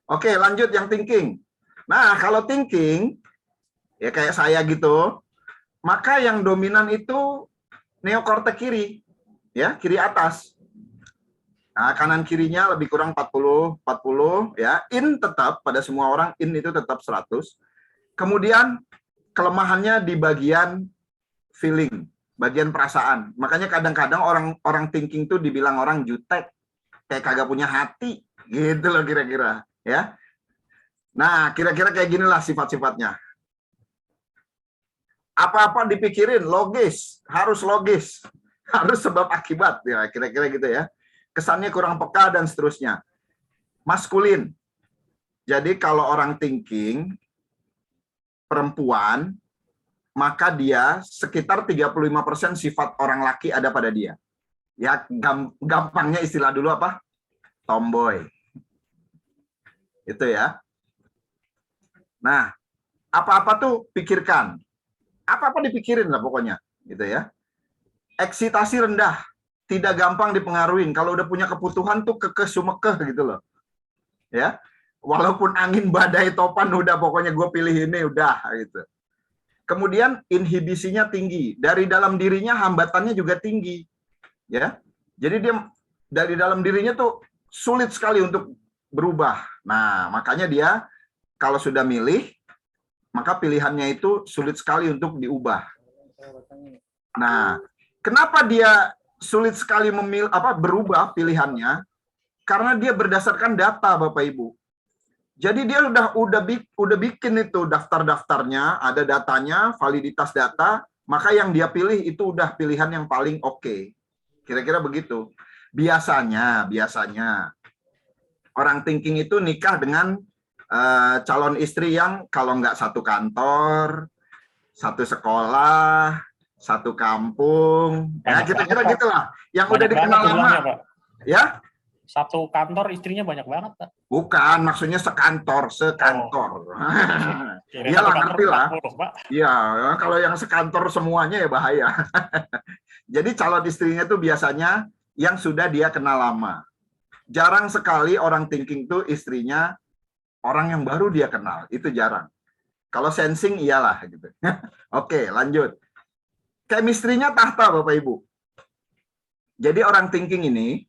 Speaker 1: Oke, lanjut yang thinking. Nah, kalau thinking ya kayak saya gitu, maka yang dominan itu neokortek kiri, ya, kiri atas. Nah, kanan kirinya lebih kurang 40 ya. In tetap pada semua orang in itu tetap 100. Kemudian kelemahannya di bagian feeling, bagian perasaan. Makanya kadang-kadang orang thinking tuh dibilang orang jutek, kayak kagak punya hati, gitu loh kira-kira, ya. Nah, kira-kira kayak ginilah sifat-sifatnya. Apa-apa dipikirin logis, harus sebab akibat, ya kira-kira gitu ya. Kesannya kurang peka dan seterusnya. Maskulin. Jadi kalau orang thinking perempuan, maka dia sekitar 35% sifat orang laki ada pada dia. Ya, gampangnya istilah dulu apa? Tomboy. Itu ya. Nah, apa-apa tuh pikirkan. Apa-apa dipikirin lah pokoknya, gitu ya. Eksitasi rendah, tidak gampang dipengaruhi. Kalau udah punya kebutuhan tuh kekeh-sumekeh gitu loh. Ya. Walaupun angin badai topan udah pokoknya gue pilih ini udah gitu. Kemudian inhibisinya tinggi, dari dalam dirinya hambatannya juga tinggi, ya. Jadi dia dari dalam dirinya tuh sulit sekali untuk berubah. Nah, makanya dia kalau sudah milih, maka pilihannya itu sulit sekali untuk diubah. Nah, kenapa dia sulit sekali berubah pilihannya? Karena dia berdasarkan data, Bapak Ibu. Jadi dia udah bikin itu daftar-daftarnya, ada datanya, validitas data, maka yang dia pilih itu udah pilihan yang paling oke. Kira-kira begitu. Biasanya orang thinking itu nikah dengan calon istri yang kalau nggak satu kantor, satu sekolah, satu kampung, ya kira-kira gitulah. Yang udah dikenal lama, ya.
Speaker 5: Satu kantor istrinya banyak banget, Pak.
Speaker 1: Bukan, maksudnya sekantor. Iya lah, ngerti lah. Iya, kalau yang sekantor semuanya ya bahaya. Jadi calon istrinya tuh biasanya yang sudah dia kenal lama. Jarang sekali orang thinking tuh istrinya orang yang baru dia kenal, itu jarang. Kalau sensing iyalah gitu. Oke, lanjut. Chemistry-nya tahta, Bapak Ibu. Jadi orang thinking ini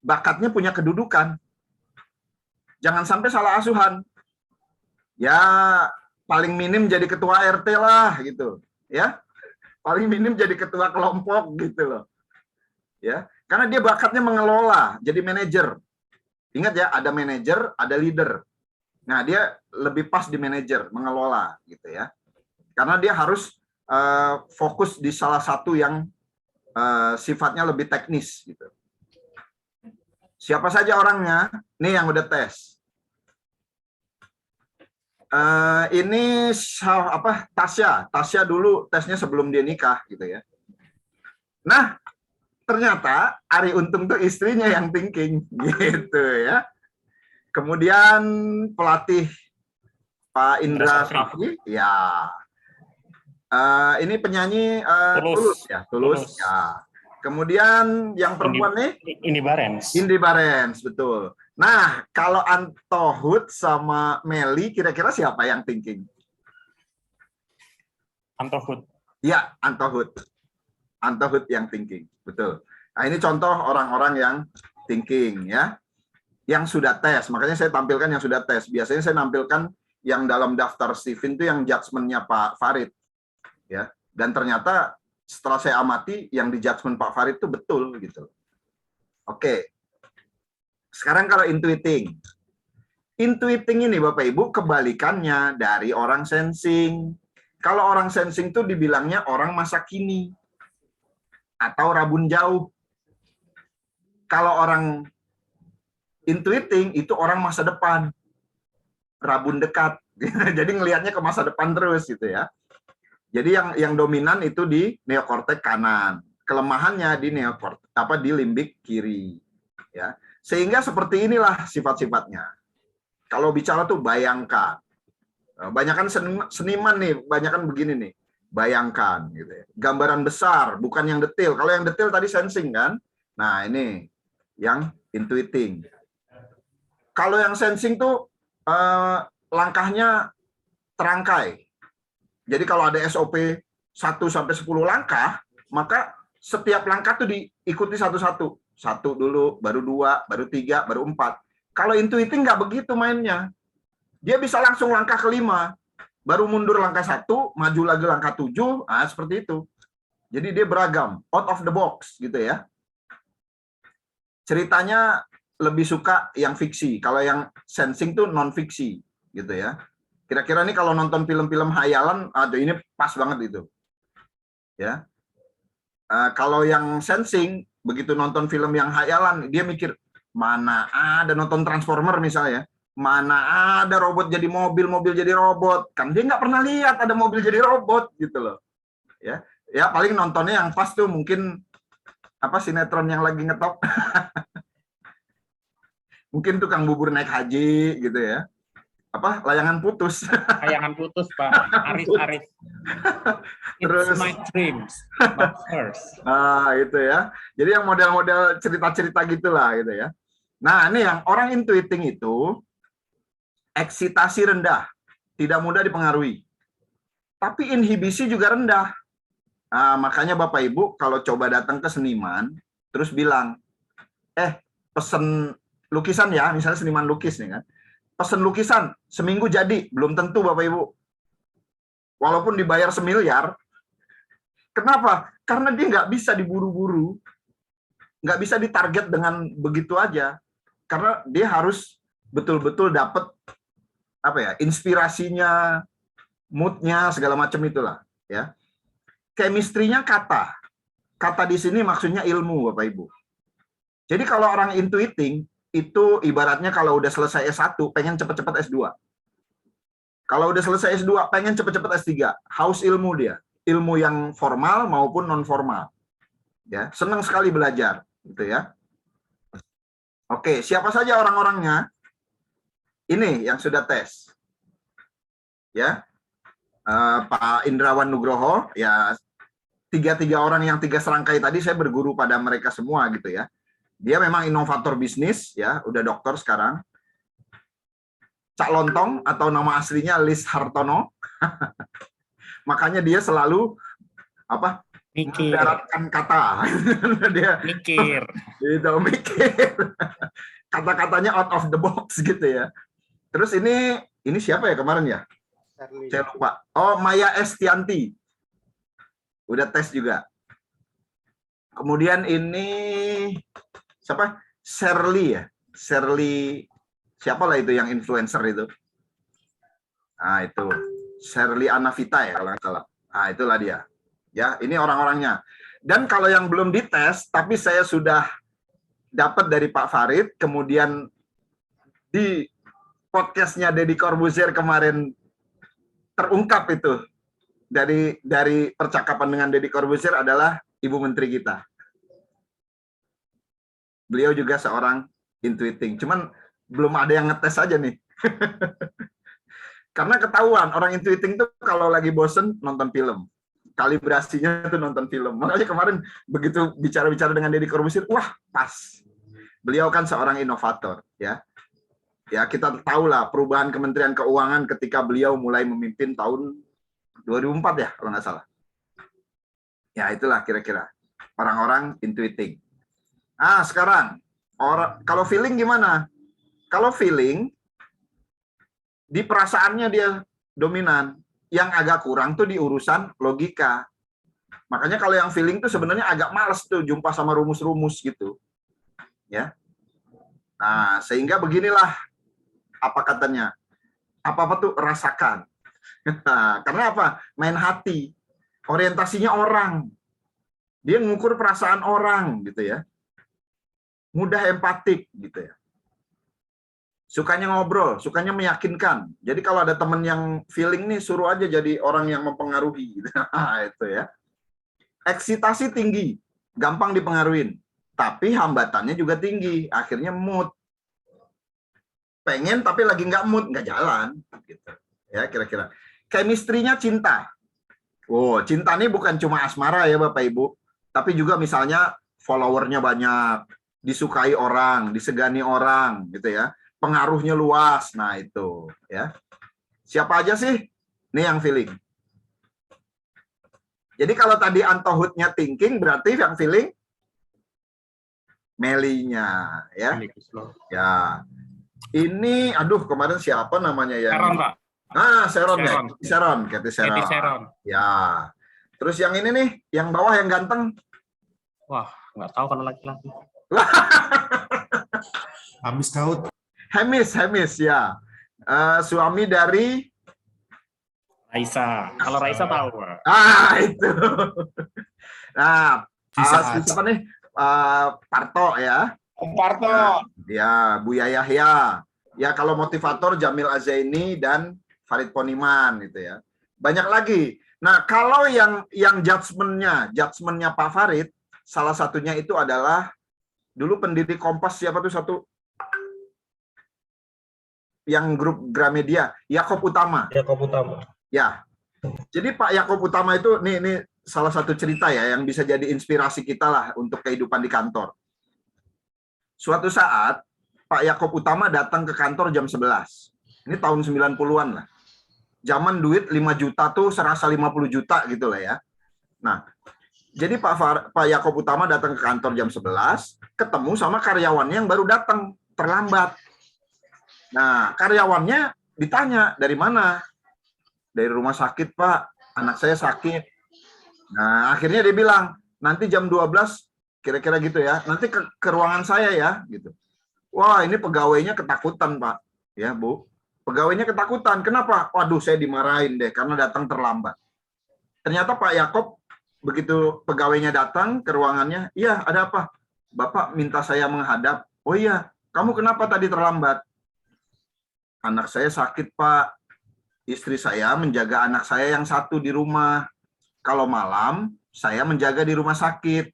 Speaker 1: bakatnya punya kedudukan. Jangan sampai salah asuhan. Ya, paling minim jadi ketua RT lah gitu, ya. Paling minim jadi ketua kelompok gitu loh. Ya. Karena dia bakatnya mengelola, jadi manajer. Ingat ya, ada manajer, ada leader. Nah, dia lebih pas di manajer, mengelola gitu ya. Karena dia harus fokus di salah satu yang sifatnya lebih teknis gitu. Siapa saja orangnya? Nih yang udah tes. Ini apa? Tasya dulu tesnya sebelum dia nikah gitu ya. Nah, ternyata Ari Untung tuh istrinya yang thinking gitu ya. Kemudian pelatih Pak Indra Safri, ya. Ini penyanyi Tulus ya, Tulus. Ya. Kemudian yang perempuan nih
Speaker 5: Indi Barens.
Speaker 1: Indi Barens, betul. Nah, kalau Anto Hood sama Meli, kira-kira siapa yang thinking?
Speaker 5: Anto Hood.
Speaker 1: Ya, Anto Hood. Anto Hood yang thinking, betul. Nah, ini contoh orang-orang yang thinking ya. Yang sudah tes, makanya saya tampilkan yang sudah tes. Biasanya saya nampilkan yang dalam daftar Steven itu yang judgement-nya Pak Farid. Ya. Dan ternyata setelah saya amati, yang di judgement Pak Farid itu betul gitu. Oke. Sekarang kalau intuiting. Intuiting ini Bapak Ibu kebalikannya dari orang sensing. Kalau orang sensing itu dibilangnya orang masa kini atau rabun jauh. Kalau orang intuiting itu orang masa depan, rabun dekat. Jadi ngelihatnya ke masa depan terus gitu ya. Jadi yang dominan itu di neokortek kanan, kelemahannya di neokortek di limbik kiri. Ya. Sehingga seperti inilah sifat-sifatnya. Kalau bicara tuh bayangkan. Banyakan seniman nih, banyakan begini nih. Bayangkan gitu ya. Gambaran besar, bukan yang detail. Kalau yang detail tadi sensing kan. Nah, ini yang intuiting. Kalau yang sensing tuh langkahnya terangkai. Jadi kalau ada SOP 1 sampai 10 langkah, maka setiap langkah tuh diikuti satu-satu. 1 dulu, baru 2, baru 3, baru 4. Kalau intuiting nggak begitu mainnya. Dia bisa langsung langkah ke-5, baru mundur langkah 1, maju lagi langkah 7, seperti itu. Jadi dia beragam, out of the box gitu ya. Ceritanya lebih suka yang fiksi. Kalau yang sensing tuh non fiksi gitu ya. Kira-kira nih kalau nonton film-film hayalan, ini pas banget itu. Ya. Kalau yang sensing begitu nonton film yang hayalan, dia mikir mana ada nonton Transformer misalnya, mana ada robot jadi mobil, mobil jadi robot. Kan dia nggak pernah lihat ada mobil jadi robot gitu loh. Ya. Ya paling nontonnya yang pas tuh mungkin sinetron yang lagi ngetop. Mungkin tukang bubur naik haji gitu ya. Layangan putus.
Speaker 5: Layangan putus, Pak. Arif.
Speaker 1: Terus
Speaker 5: It's my dreams, but first.
Speaker 1: Itu ya. Jadi yang model-model cerita-cerita gitulah gitu ya. Nah, ini yang orang intuiting itu eksitasi rendah, tidak mudah dipengaruhi. Tapi inhibisi juga rendah. Makanya Bapak Ibu kalau coba datang ke seniman, terus bilang, pesen lukisan ya, misalnya seniman lukis nih kan. Pesen lukisan, seminggu jadi, belum tentu Bapak Ibu. Walaupun dibayar semiliar. Kenapa? Karena dia nggak bisa diburu-buru. Nggak bisa ditarget dengan begitu aja. Karena dia harus betul-betul dapat inspirasinya, moodnya, segala macam itulah. Ya. Chemistry-nya kata. Kata di sini maksudnya ilmu Bapak Ibu. Jadi kalau orang intuiting, itu ibaratnya kalau udah selesai S1, pengen cepet-cepet S2. Kalau udah selesai S2, pengen cepet-cepet S3. Haus ilmu dia. Ilmu yang formal maupun non-formal. Ya, senang sekali belajar. Gitu ya. Oke, siapa saja orang-orangnya? Ini yang sudah tes. Ya, Pak Indrawan Nugroho, ya tiga orang yang 3 serangkai tadi saya berguru pada mereka semua gitu ya. Dia memang inovator bisnis, ya, udah dokter sekarang. Cak Lontong atau nama aslinya Lis Hartono. Makanya dia selalu mendaratkan kata. Dia
Speaker 5: mikir.
Speaker 1: Kata-katanya out of the box gitu ya. Terus ini siapa ya kemarin ya? Saya lupa. Oh, Maya Estianti. Udah tes juga. Kemudian ini siapa? Shirley ya. Shirley siapalah itu yang influencer itu? Nah, itu Shirley Anavita ya kalau nggak salah. Nah, itulah dia. Ya, ini orang-orangnya. Dan kalau yang belum dites, tapi saya sudah dapat dari Pak Farid, kemudian di podcastnya Deddy Corbuzier kemarin terungkap itu dari percakapan dengan Deddy Corbuzier adalah Ibu Menteri kita. Beliau juga seorang intuiting, cuman belum ada yang ngetes aja nih. Karena ketahuan orang intuiting tuh kalau lagi bosen nonton film, kalibrasinya tuh nonton film. Makanya kemarin begitu bicara-bicara dengan Deddy Corbuzier, wah pas. Beliau kan seorang inovator, ya. Ya kita tahulah perubahan Kementerian Keuangan ketika beliau mulai memimpin tahun 2004 ya kalau nggak salah. Ya itulah kira-kira orang-orang intuiting. Ah sekarang kalau feeling gimana? Kalau feeling di perasaannya dia dominan. Yang agak kurang tuh di urusan logika. Makanya kalau yang feeling tuh sebenarnya agak males tuh jumpa sama rumus-rumus gitu. Ya. Nah, sehingga beginilah apa katanya? Apa-apa tuh rasakan. Karena apa? Main hati. Orientasinya orang. Dia mengukur perasaan orang gitu ya. Mudah empatik gitu ya. Sukanya ngobrol, sukanya meyakinkan. Jadi kalau ada temen yang feeling nih, suruh aja jadi orang yang mempengaruhi. Gitu. Itu ya. Eksitasi tinggi, gampang dipengaruhin. Tapi hambatannya juga tinggi. Akhirnya mood. Pengen tapi lagi nggak mood, nggak jalan. Gitu. Ya kira-kira. Chemistry-nya cinta. Oh, cinta ini bukan cuma asmara ya Bapak Ibu. Tapi juga misalnya followernya banyak. Disukai orang, disegani orang. Gitu ya. Pengaruhnya luas. Nah itu ya. Siapa aja sih? Ini yang feeling. Jadi kalau tadi Antohutnya thinking, berarti yang feeling Melinya ya. Ya. Ini aduh kemarin siapa namanya ya?
Speaker 5: Sharon, Pak.
Speaker 1: Ah, Sharon ya.
Speaker 5: Sharon.
Speaker 1: Sharon, Cathy Sharon.
Speaker 5: Cathy Sharon.
Speaker 1: Ya. Terus yang ini nih, yang bawah yang ganteng.
Speaker 5: Wah, nggak tahu kalau laki-laki.
Speaker 3: Hamis Daud.
Speaker 1: Hemis ya. Suami dari
Speaker 5: Raisa. Kalau Raisa tahu, Pak.
Speaker 1: itu. Nah, siapa nih? Parto ya.
Speaker 5: Parto.
Speaker 1: Ya, Buya Yahya. Ya, kalau motivator Jamil Azaini dan Farid Poniman gitu ya. Banyak lagi. Nah, kalau yang judgement-nya Pak Farid, salah satunya itu adalah dulu pendiri Kompas siapa tuh satu yang grup Gramedia, Yakob Utama. Ya. Jadi Pak Yakob Utama itu nih salah satu cerita ya yang bisa jadi inspirasi kita lah untuk kehidupan di kantor. Suatu saat Pak Yakob Utama datang ke kantor jam 11. Ini tahun 90-an lah. Zaman duit 5 juta tuh serasa 50 juta gitu lah ya. Nah, jadi Pak Yakob Utama datang ke kantor jam 11, ketemu sama karyawannya yang baru datang, terlambat. Nah, karyawannya ditanya, dari mana? Dari rumah sakit, Pak. Anak saya sakit. Nah, akhirnya dia bilang, nanti jam 12, kira-kira gitu ya, nanti ke ruangan saya ya, gitu. Wah, ini pegawainya ketakutan, Pak. Ya, Bu. Pegawainya ketakutan. Kenapa? Waduh, saya dimarahin deh, karena datang terlambat. Ternyata Pak Yakob, begitu pegawainya datang ke ruangannya, iya, ada apa? Bapak minta saya menghadap. Oh iya, kamu kenapa tadi terlambat? Anak saya sakit, Pak. Istri saya menjaga anak saya yang satu di rumah. Kalau malam, saya menjaga di rumah sakit.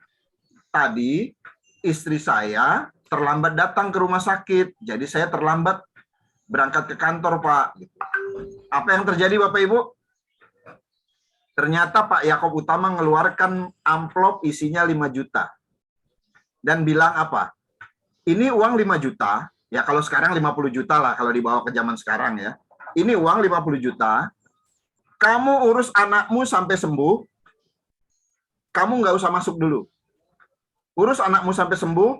Speaker 1: Tadi, istri saya terlambat datang ke rumah sakit. Jadi saya terlambat berangkat ke kantor, Pak. Apa yang terjadi, Bapak Ibu? Ternyata Pak Yakob Utama mengeluarkan amplop isinya 5 juta. Dan bilang apa? Ini uang 5 juta, ya kalau sekarang 50 juta lah kalau dibawa ke zaman sekarang ya. Ini uang 50 juta, kamu urus anakmu sampai sembuh, kamu nggak usah masuk dulu. Urus anakmu sampai sembuh,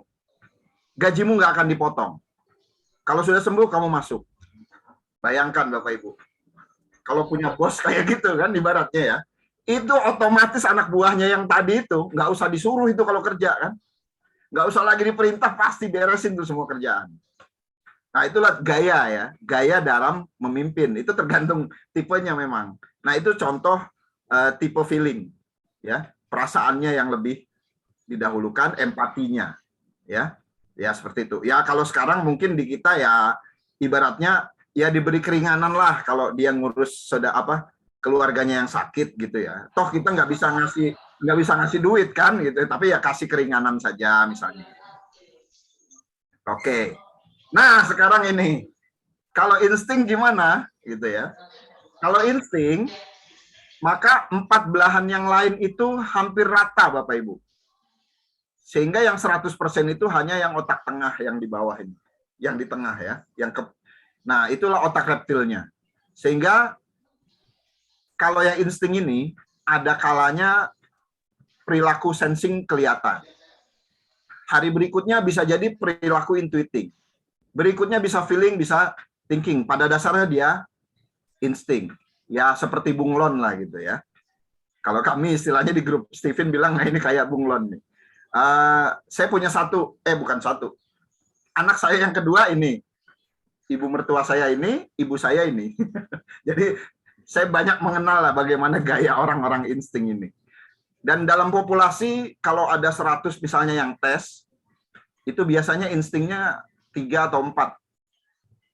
Speaker 1: gajimu nggak akan dipotong. Kalau sudah sembuh, kamu masuk. Bayangkan Bapak Ibu. Kalau punya bos kayak gitu kan, ibaratnya ya. itu otomatis anak buahnya yang tadi itu nggak usah disuruh itu kalau kerja kan, nggak usah lagi diperintah, pasti beresin tuh semua kerjaan. Nah itulah gaya ya, gaya dalam memimpin itu tergantung tipenya memang. Nah itu contoh tipe feeling ya, perasaannya yang lebih didahulukan, empatinya ya, ya seperti itu. Ya kalau sekarang mungkin di kita ya ibaratnya ya diberi keringanan lah kalau dia ngurus keluarganya yang sakit gitu ya. Toh kita nggak bisa ngasih duit kan gitu, tapi ya kasih keringanan saja misalnya. Oke. Nah, sekarang ini kalau insting gimana gitu ya. Kalau insting maka 4 belahan yang lain itu hampir rata Bapak Ibu. Sehingga yang 100% itu hanya yang otak tengah yang di bawah ini. Yang di tengah ya, Nah, itulah otak reptilnya. Sehingga kalau yang insting ini ada kalanya perilaku sensing kelihatan. Hari berikutnya bisa jadi perilaku intuiting. Berikutnya bisa feeling, bisa thinking. Pada dasarnya dia insting. Ya seperti bunglon lah gitu ya. Kalau kami istilahnya di grup Steven bilang, nah ini kayak bunglon nih. Saya punya bukan satu. Anak saya yang kedua ini. Ibu mertua saya ini, ibu saya ini. Jadi saya banyak mengenal lah bagaimana gaya orang-orang insting ini. Dan dalam populasi kalau ada 100 misalnya yang tes, itu biasanya instingnya 3 atau 4.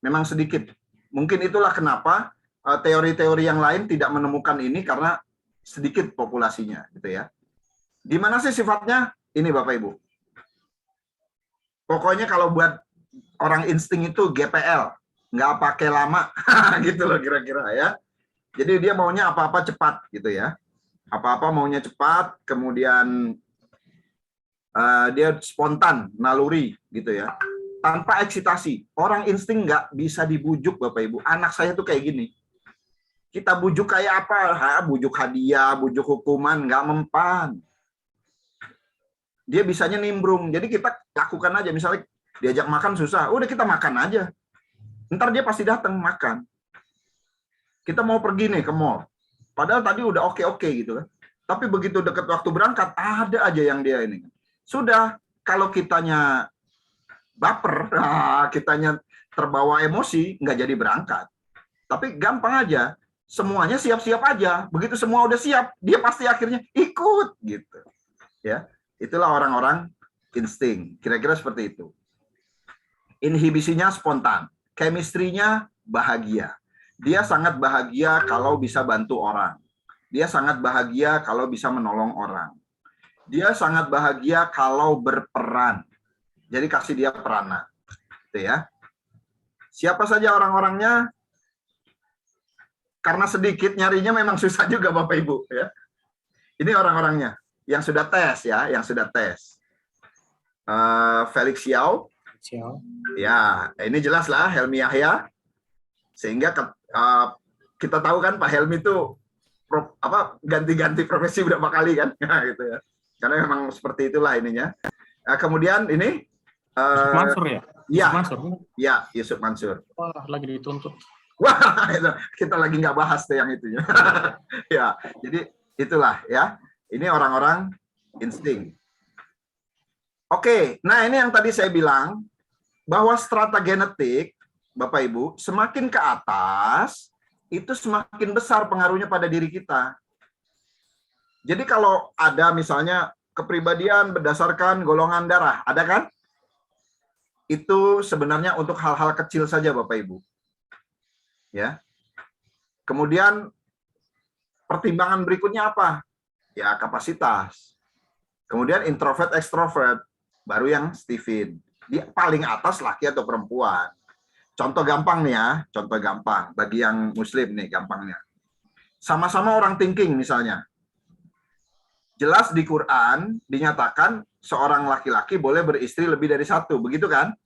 Speaker 1: Memang sedikit. Mungkin itulah kenapa teori-teori yang lain tidak menemukan ini karena sedikit populasinya gitu ya. Gimana sih sifatnya? Ini Bapak Ibu. Pokoknya kalau buat orang insting itu GPL, nggak pakai lama, gitu loh kira-kira ya. Jadi dia maunya apa-apa cepat gitu ya. Apa-apa maunya cepat, kemudian dia spontan, naluri gitu ya. Tanpa eksitasi. Orang insting nggak bisa dibujuk Bapak Ibu. Anak saya tuh kayak gini. Kita bujuk kayak apa? Bujuk hadiah, bujuk hukuman, nggak mempan. Dia bisanya nimbrung. Jadi kita lakukan aja. Misalnya diajak makan susah, udah kita makan aja. Ntar dia pasti datang makan. Kita mau pergi nih ke mall. Padahal tadi udah oke-oke gitu kan. Tapi begitu dekat waktu berangkat, ada aja yang dia ini. Sudah, kalau kitanya baper, kitanya terbawa emosi, nggak jadi berangkat. Tapi gampang aja. Semuanya siap-siap aja. Begitu semua udah siap, dia pasti akhirnya ikut gitu. Ya, itulah orang-orang insting. Kira-kira seperti itu. Inhibisinya spontan, chemistry-nya bahagia. Dia sangat bahagia kalau bisa bantu orang. Dia sangat bahagia kalau bisa menolong orang. Dia sangat bahagia kalau berperan. Jadi kasih dia peranan. Gitu ya. Siapa saja orang-orangnya? Karena sedikit nyarinya memang susah juga Bapak Ibu ya. Ini orang-orangnya yang sudah tes ya, yang sudah tes. Felix Xiao. Ya, ini jelas lah Helmi Yahya. Sehingga kita tahu kan Pak Helmi itu ganti-ganti profesi berapa kali kan, gitu ya. Karena memang seperti itulah ininya. Kemudian ini
Speaker 5: Yusuf Mansur ya?
Speaker 1: Iya.
Speaker 5: Yusuf Mansur.
Speaker 1: Ya, Yusuf Mansur.
Speaker 5: Wah, lagi dituntut.
Speaker 1: Wah, kita lagi nggak bahas tuh yang itunya. Ya, jadi itulah ya. Ini orang-orang insting. Oke, nah ini yang tadi saya bilang bahwa strata genetik, Bapak Ibu, semakin ke atas itu semakin besar pengaruhnya pada diri kita. Jadi kalau ada misalnya kepribadian berdasarkan golongan darah, ada kan? Itu sebenarnya untuk hal-hal kecil saja Bapak Ibu. Ya. Kemudian pertimbangan berikutnya apa? Ya kapasitas. Kemudian introvert ekstrovert, baru yang Steven. Di paling atas laki atau perempuan. Contoh gampang nih ya, contoh gampang bagi yang muslim nih gampangnya. Sama-sama orang thinking misalnya. Jelas di Quran dinyatakan seorang laki-laki boleh beristri lebih dari satu, begitu kan?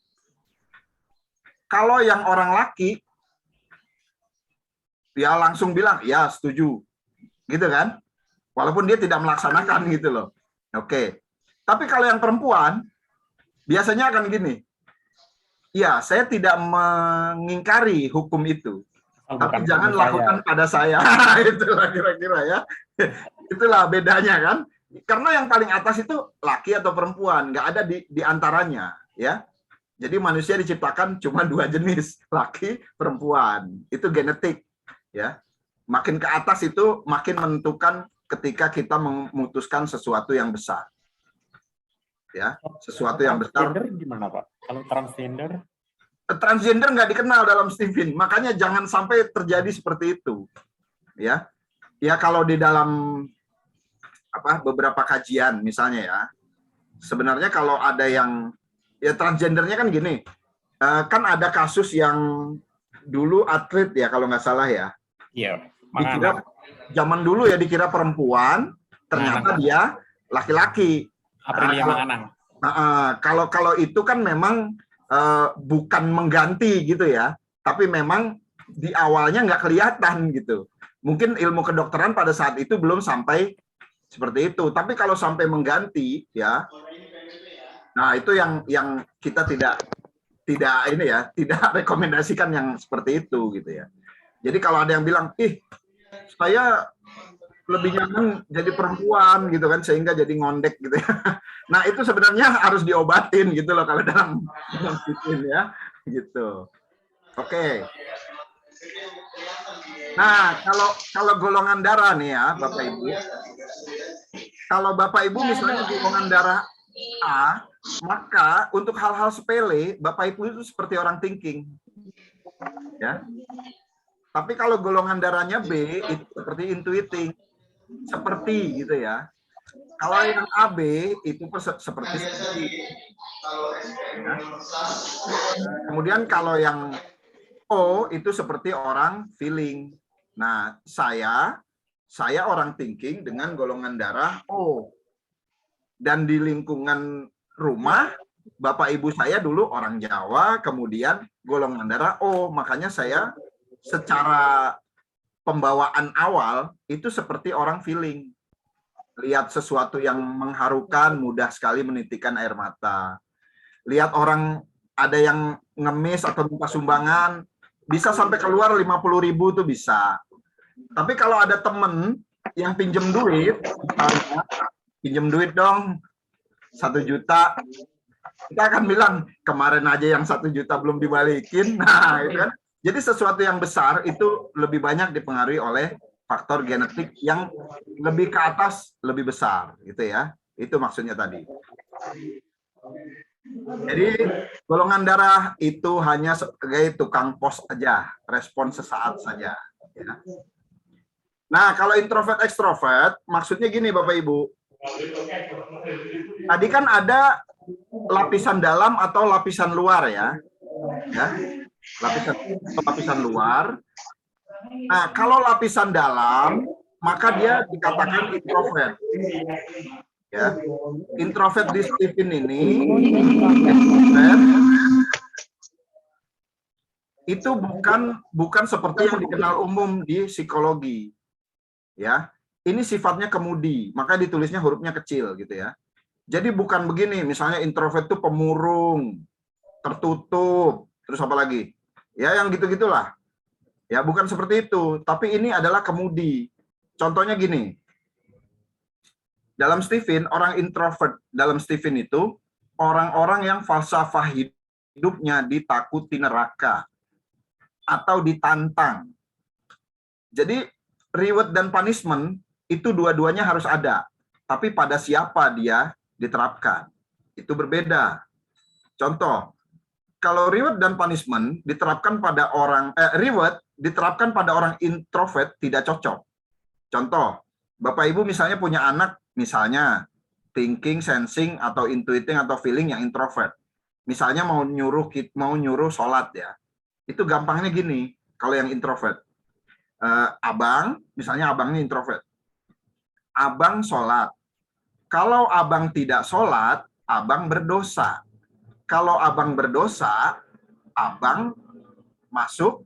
Speaker 1: Kalau yang orang laki dia langsung bilang, ya setuju. Gitu kan? Walaupun dia tidak melaksanakan gitu loh. Oke. Tapi kalau yang perempuan, biasanya akan gini. Ya, saya tidak mengingkari hukum itu. tapi jangan lakukan pada saya. Itulah kira-kira ya. Itulah bedanya kan. Karena yang paling atas itu laki atau perempuan, nggak ada di antaranya, ya. Jadi manusia diciptakan cuma 2 jenis, laki, perempuan. Itu genetik, ya. Makin ke atas itu makin menentukan ketika kita memutuskan sesuatu yang besar. Ya, sesuatu yang besar.
Speaker 5: Transgender gimana, Pak? Kalau transgender?
Speaker 1: Transgender nggak dikenal dalam Stephen, makanya jangan sampai terjadi seperti itu. Ya, ya kalau di dalam beberapa kajian misalnya ya, sebenarnya kalau ada yang ya transgendernya kan gini, kan ada kasus yang dulu atlet ya kalau nggak salah ya,
Speaker 5: Iya.
Speaker 1: dikira zaman dulu ya dikira perempuan, ternyata dia laki-laki.
Speaker 5: Aprilia Manganang.
Speaker 1: Kalau itu kan memang bukan mengganti gitu ya, tapi memang di awalnya nggak kelihatan gitu. Mungkin ilmu kedokteran pada saat itu belum sampai seperti itu. Tapi kalau sampai mengganti ya, nah itu yang kita tidak rekomendasikan yang seperti itu gitu ya. Jadi kalau ada yang bilang, saya lebih nyaman jadi perempuan gitu kan sehingga jadi ngondek gitu ya. Nah itu sebenarnya harus diobatin gitu loh kalau dalam sistem ya gitu. Oke. Nah kalau golongan darah nih ya Bapak Ibu, kalau Bapak Ibu misalnya golongan darah A, maka untuk hal-hal sepele Bapak Ibu itu seperti orang thinking, ya. Tapi kalau golongan darahnya B itu seperti intuiting, seperti gitu ya. Kalau yang AB itu seperti ya. Kemudian kalau yang O itu seperti orang feeling. Nah, saya orang thinking dengan golongan darah O. Dan di lingkungan rumah, Bapak Ibu saya dulu orang Jawa, kemudian golongan darah O. Makanya saya secara pembawaan awal itu seperti orang feeling. Lihat sesuatu yang mengharukan, mudah sekali menitikkan air mata. Lihat orang ada yang ngemis atau minta sumbangan, bisa sampai keluar 50.000 tuh bisa. Tapi kalau ada temen yang pinjem duit, misalnya, pinjem duit dong 1 juta, kita akan bilang kemarin aja yang 1 juta belum dibalikin. Nah, itu kan. Jadi sesuatu yang besar itu lebih banyak dipengaruhi oleh faktor genetik yang lebih ke atas, lebih besar, gitu ya. Itu maksudnya tadi. Jadi golongan darah itu hanya sebagai tukang pos aja, respon sesaat saja. Ya. Nah, kalau introvert ekstrovert, maksudnya gini Bapak Ibu. Tadi kan ada lapisan dalam atau lapisan luar ya. Lapisan luar. Nah, kalau lapisan dalam, maka dia dikatakan introvert. Ya, introvert di Stephen ini itu bukan seperti yang dikenal umum di psikologi. Ya, ini sifatnya kemudi, maka ditulisnya hurufnya kecil gitu ya. Jadi bukan begini, misalnya introvert itu pemurung, tertutup, terus apa lagi? Ya, yang gitu-gitulah. Ya, bukan seperti itu. Tapi ini adalah kemudi. Contohnya gini. Dalam Stephen, orang introvert dalam Stephen itu orang-orang yang falsafah hidupnya ditakuti neraka atau ditantang. Jadi, reward dan punishment itu dua-duanya harus ada. Tapi pada siapa dia diterapkan. Itu berbeda. Contoh, kalau reward dan punishment diterapkan pada orang reward diterapkan pada orang introvert tidak cocok. Contoh, Bapak Ibu misalnya punya anak misalnya thinking, sensing atau intuiting atau feeling yang introvert. Misalnya mau nyuruh sholat ya. Itu gampangnya gini kalau yang introvert. Abang, misalnya abangnya introvert. Abang sholat. Kalau abang tidak sholat, abang berdosa. Kalau abang berdosa, abang masuk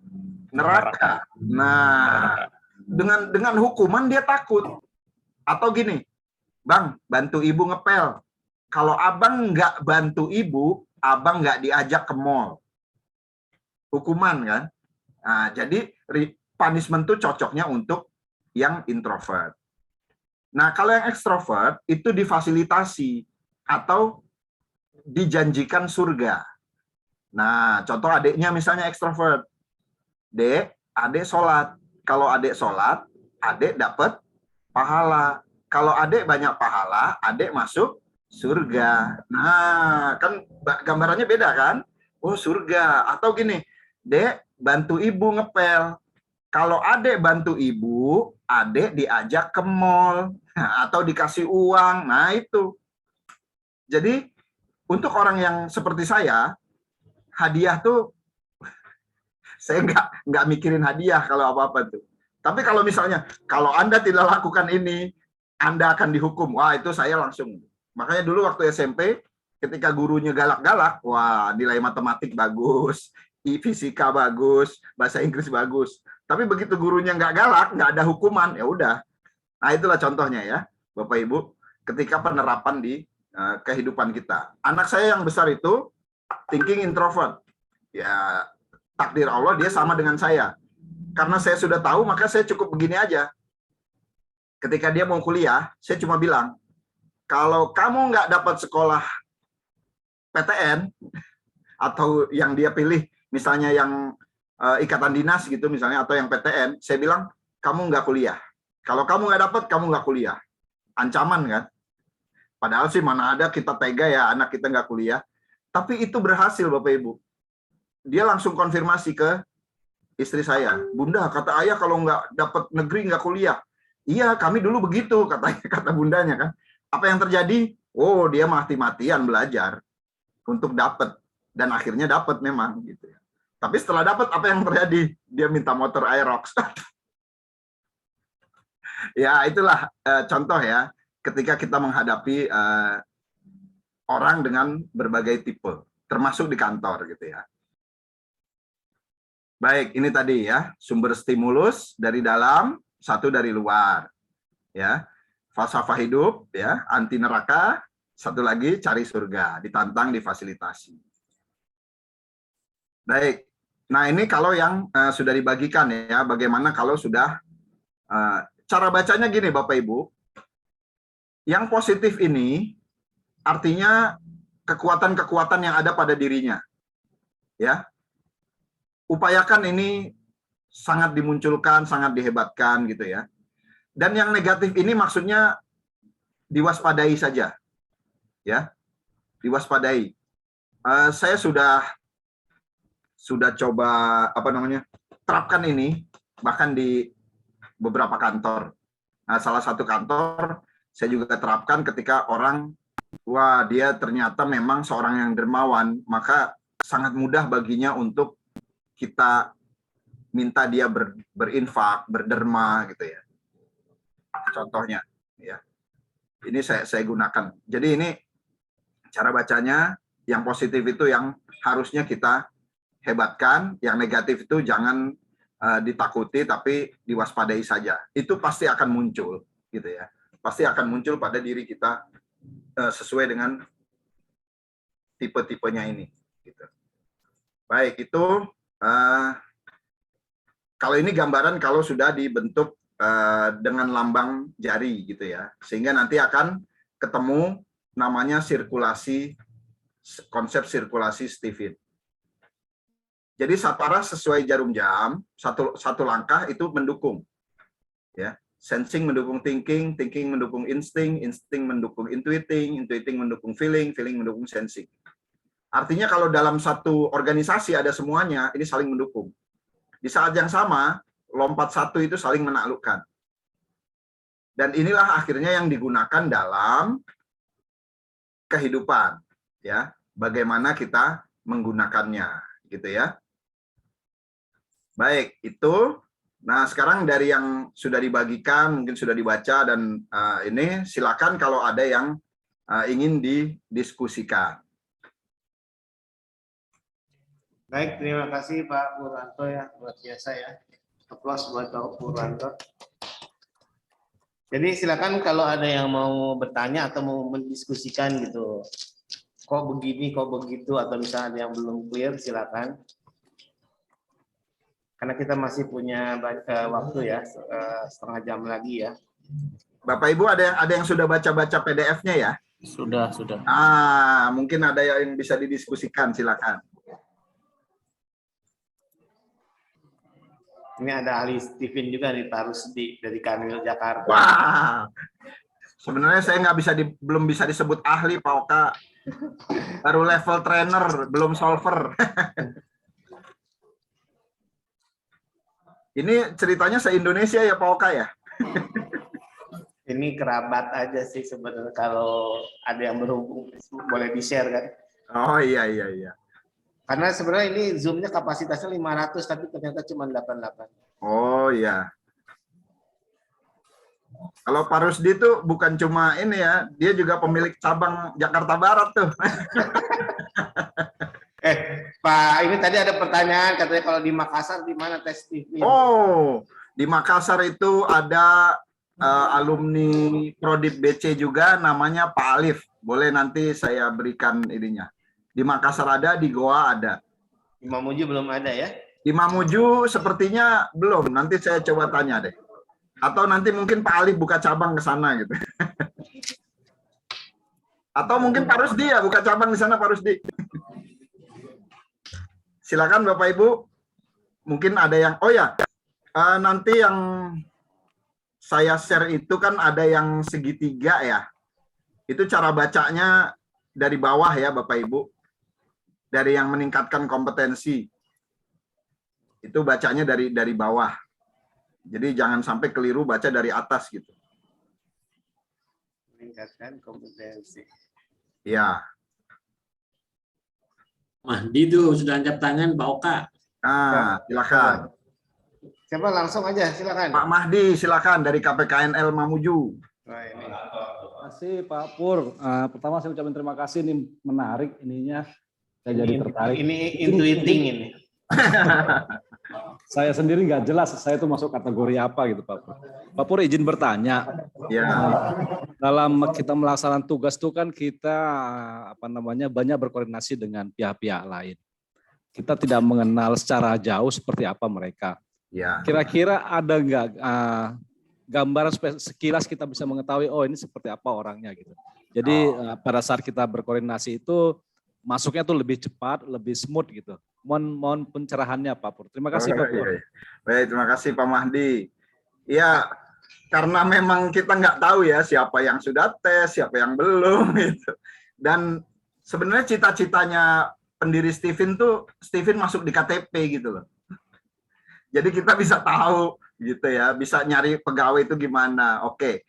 Speaker 1: neraka. Nah, dengan hukuman dia takut. Atau gini, Bang, bantu ibu ngepel. Kalau abang nggak bantu ibu, abang nggak diajak ke mall. Hukuman kan? Nah, jadi punishment tuh cocoknya untuk yang introvert. Nah, kalau yang ekstrovert itu difasilitasi atau dijanjikan surga. Nah, contoh adiknya misalnya ekstrovert. Dek, adik sholat. Kalau adik sholat, adik dapat pahala. Kalau adik banyak pahala, adik masuk surga. Nah, kan gambarannya beda kan? Oh, surga. Atau gini, Dek, bantu ibu ngepel. Kalau adik bantu ibu, adik diajak ke mall atau dikasih uang. Nah, itu. Jadi, untuk orang yang seperti saya, hadiah tuh saya nggak mikirin hadiah kalau apa-apa tuh. Tapi kalau misalnya, kalau Anda tidak lakukan ini, Anda akan dihukum. Wah, itu saya langsung. Makanya dulu waktu SMP, ketika gurunya galak-galak, wah, nilai matematik bagus, fisika bagus, bahasa Inggris bagus. Tapi begitu gurunya nggak galak, nggak ada hukuman, ya udah. Nah, itulah contohnya ya, Bapak Ibu, ketika penerapan di kehidupan kita. Anak saya yang besar itu thinking introvert. Ya, takdir Allah dia sama dengan saya. Karena saya sudah tahu, maka saya cukup begini aja. Ketika dia mau kuliah, saya cuma bilang, kalau kamu nggak dapat sekolah PTN, atau yang dia pilih, misalnya yang ikatan dinas gitu misalnya, atau yang PTN, saya bilang, kamu nggak kuliah. Kalau kamu nggak dapat, kamu nggak kuliah. Ancaman kan? Padahal sih mana ada kita tega ya anak kita nggak kuliah. Tapi itu berhasil Bapak Ibu. Dia langsung konfirmasi ke istri saya. Bunda, kata ayah kalau nggak dapat negeri nggak kuliah. Iya, kami dulu begitu, kata bundanya kan. Apa yang terjadi? Oh, dia mati-matian belajar untuk dapat. Dan akhirnya dapat memang gitu ya. Tapi setelah dapat apa yang terjadi? Dia minta motor Aerox. Ya, itulah contoh ya. Ketika kita menghadapi orang dengan berbagai tipe, termasuk di kantor gitu ya. Baik, ini tadi ya, sumber stimulus dari dalam, satu dari luar. Ya. Falsafah hidup ya, anti neraka, satu lagi cari surga, ditantang, difasilitasi. Baik. Nah, ini kalau yang sudah dibagikan ya, bagaimana kalau sudah cara bacanya gini Bapak Ibu. Yang positif ini artinya kekuatan-kekuatan yang ada pada dirinya. Ya. Upayakan ini sangat dimunculkan, sangat dihebatkan gitu ya. Dan yang negatif ini maksudnya diwaspadai saja. Ya. Diwaspadai. Saya sudah coba terapkan ini bahkan di beberapa kantor. Nah, salah satu kantor saya juga terapkan ketika orang, wah dia ternyata memang seorang yang dermawan, maka sangat mudah baginya untuk kita minta dia berinfak, berderma gitu ya. Contohnya ya. Ini saya gunakan. Jadi ini cara bacanya, yang positif itu yang harusnya kita hebatkan, yang negatif itu jangan ditakuti tapi diwaspadai saja. Itu pasti akan muncul gitu ya. Pasti akan muncul pada diri kita sesuai dengan tipe-tipenya ini gitu. Baik, itu kalau ini gambaran kalau sudah dibentuk dengan lambang jari gitu ya. Sehingga nanti akan ketemu namanya sirkulasi, konsep sirkulasi Stephen. Jadi saparas sesuai jarum jam, satu langkah itu mendukung. Ya. Sensing mendukung thinking, thinking mendukung insting, insting mendukung intuiting, intuiting mendukung feeling, feeling mendukung sensing. Artinya kalau dalam satu organisasi ada semuanya, ini saling mendukung. Di saat yang sama, lompat satu itu saling menaklukkan. Dan inilah akhirnya yang digunakan dalam kehidupan. Ya, bagaimana kita menggunakannya, gitu ya. Baik, itu. Nah, sekarang dari yang sudah dibagikan, mungkin sudah dibaca, dan ini silakan kalau ada yang ingin didiskusikan.
Speaker 2: Baik, terima kasih Pak Purwanto ya, luar biasa ya. Aplaus buat Pak Purwanto. Jadi silakan kalau ada yang mau bertanya atau mau mendiskusikan gitu. Kok begini, kok begitu, atau misalnya ada yang belum clear, silakan. Karena kita masih punya waktu ya, setengah jam lagi ya.
Speaker 1: Bapak Ibu ada yang sudah baca-baca PDF-nya ya?
Speaker 5: Sudah.
Speaker 1: Mungkin ada yang bisa didiskusikan, silakan.
Speaker 2: Ini ada ahli Steven juga nih, Pak Rusdi dari Kanwil Jakarta.
Speaker 1: Wah, sebenarnya saya belum bisa disebut ahli, Pak Oka. Baru level trainer, belum solver. Ini ceritanya se-Indonesia ya, Pak Oka ya?
Speaker 2: Ini kerabat aja sih sebenarnya, kalau ada yang berhubung boleh di-share kan.
Speaker 1: Oh iya.
Speaker 2: Karena sebenarnya ini Zoom-nya kapasitasnya 500 tapi ternyata cuma 88.
Speaker 1: Oh iya. Kalau Pak Rusdi itu bukan cuma ini ya, dia juga pemilik cabang Jakarta Barat tuh.
Speaker 2: Pak, ini tadi ada pertanyaan katanya kalau di Makassar di mana tes TV?
Speaker 1: Oh, di Makassar itu ada alumni Prodip BC juga namanya Pak Alif. Boleh nanti saya berikan ininya. Di Makassar ada, di Goa ada.
Speaker 2: Di Mamuju belum ada ya?
Speaker 1: Di Mamuju sepertinya belum. Nanti saya coba tanya deh. Atau nanti mungkin Pak Alif buka cabang ke sana gitu. Atau mungkin Pak Rusdi ya buka cabang di sana, Pak Rusdi. Silakan Bapak Ibu. Mungkin ada yang nanti yang saya share itu kan ada yang segitiga ya. Itu cara bacanya dari bawah ya Bapak Ibu. Dari yang meningkatkan kompetensi. Itu bacanya dari bawah. Jadi jangan sampai keliru baca dari atas gitu.
Speaker 2: Meningkatkan kompetensi.
Speaker 1: Ya.
Speaker 4: Mahdi itu sudah angkat tangan, Pak Oka.
Speaker 1: Silakan.
Speaker 2: Coba langsung aja, silakan.
Speaker 1: Pak Mahdi, silakan dari KPKNL Mamuju.
Speaker 2: Nah, ini.
Speaker 6: Terima kasih Pak Pur. Pertama saya ucapkan terima kasih, ini menarik ininya. Saya jadi tertarik.
Speaker 2: Ini intuiting ini.
Speaker 6: Saya sendiri nggak jelas saya itu masuk kategori apa gitu Pak Pur. Pak Pur izin bertanya.
Speaker 1: Ya.
Speaker 6: Dalam kita melaksanakan tugas itu kan kita banyak berkoordinasi dengan pihak-pihak lain. Kita tidak mengenal secara jauh seperti apa mereka.
Speaker 1: Ya.
Speaker 6: Kira-kira ada nggak gambaran sekilas kita bisa mengetahui ini seperti apa orangnya gitu. Jadi pada saat kita berkoordinasi itu masuknya tuh lebih cepat, lebih smooth gitu. Mohon pencerahannya Pak Pur. Terima kasih Pak Pur.
Speaker 1: Baik, terima kasih Pak Mahdi. Ya, karena memang kita nggak tahu ya siapa yang sudah tes, siapa yang belum gitu. Dan sebenarnya cita-citanya pendiri Steven tuh Steven masuk di KTP gitu loh. Jadi kita bisa tahu gitu ya, bisa nyari pegawai itu gimana. Oke.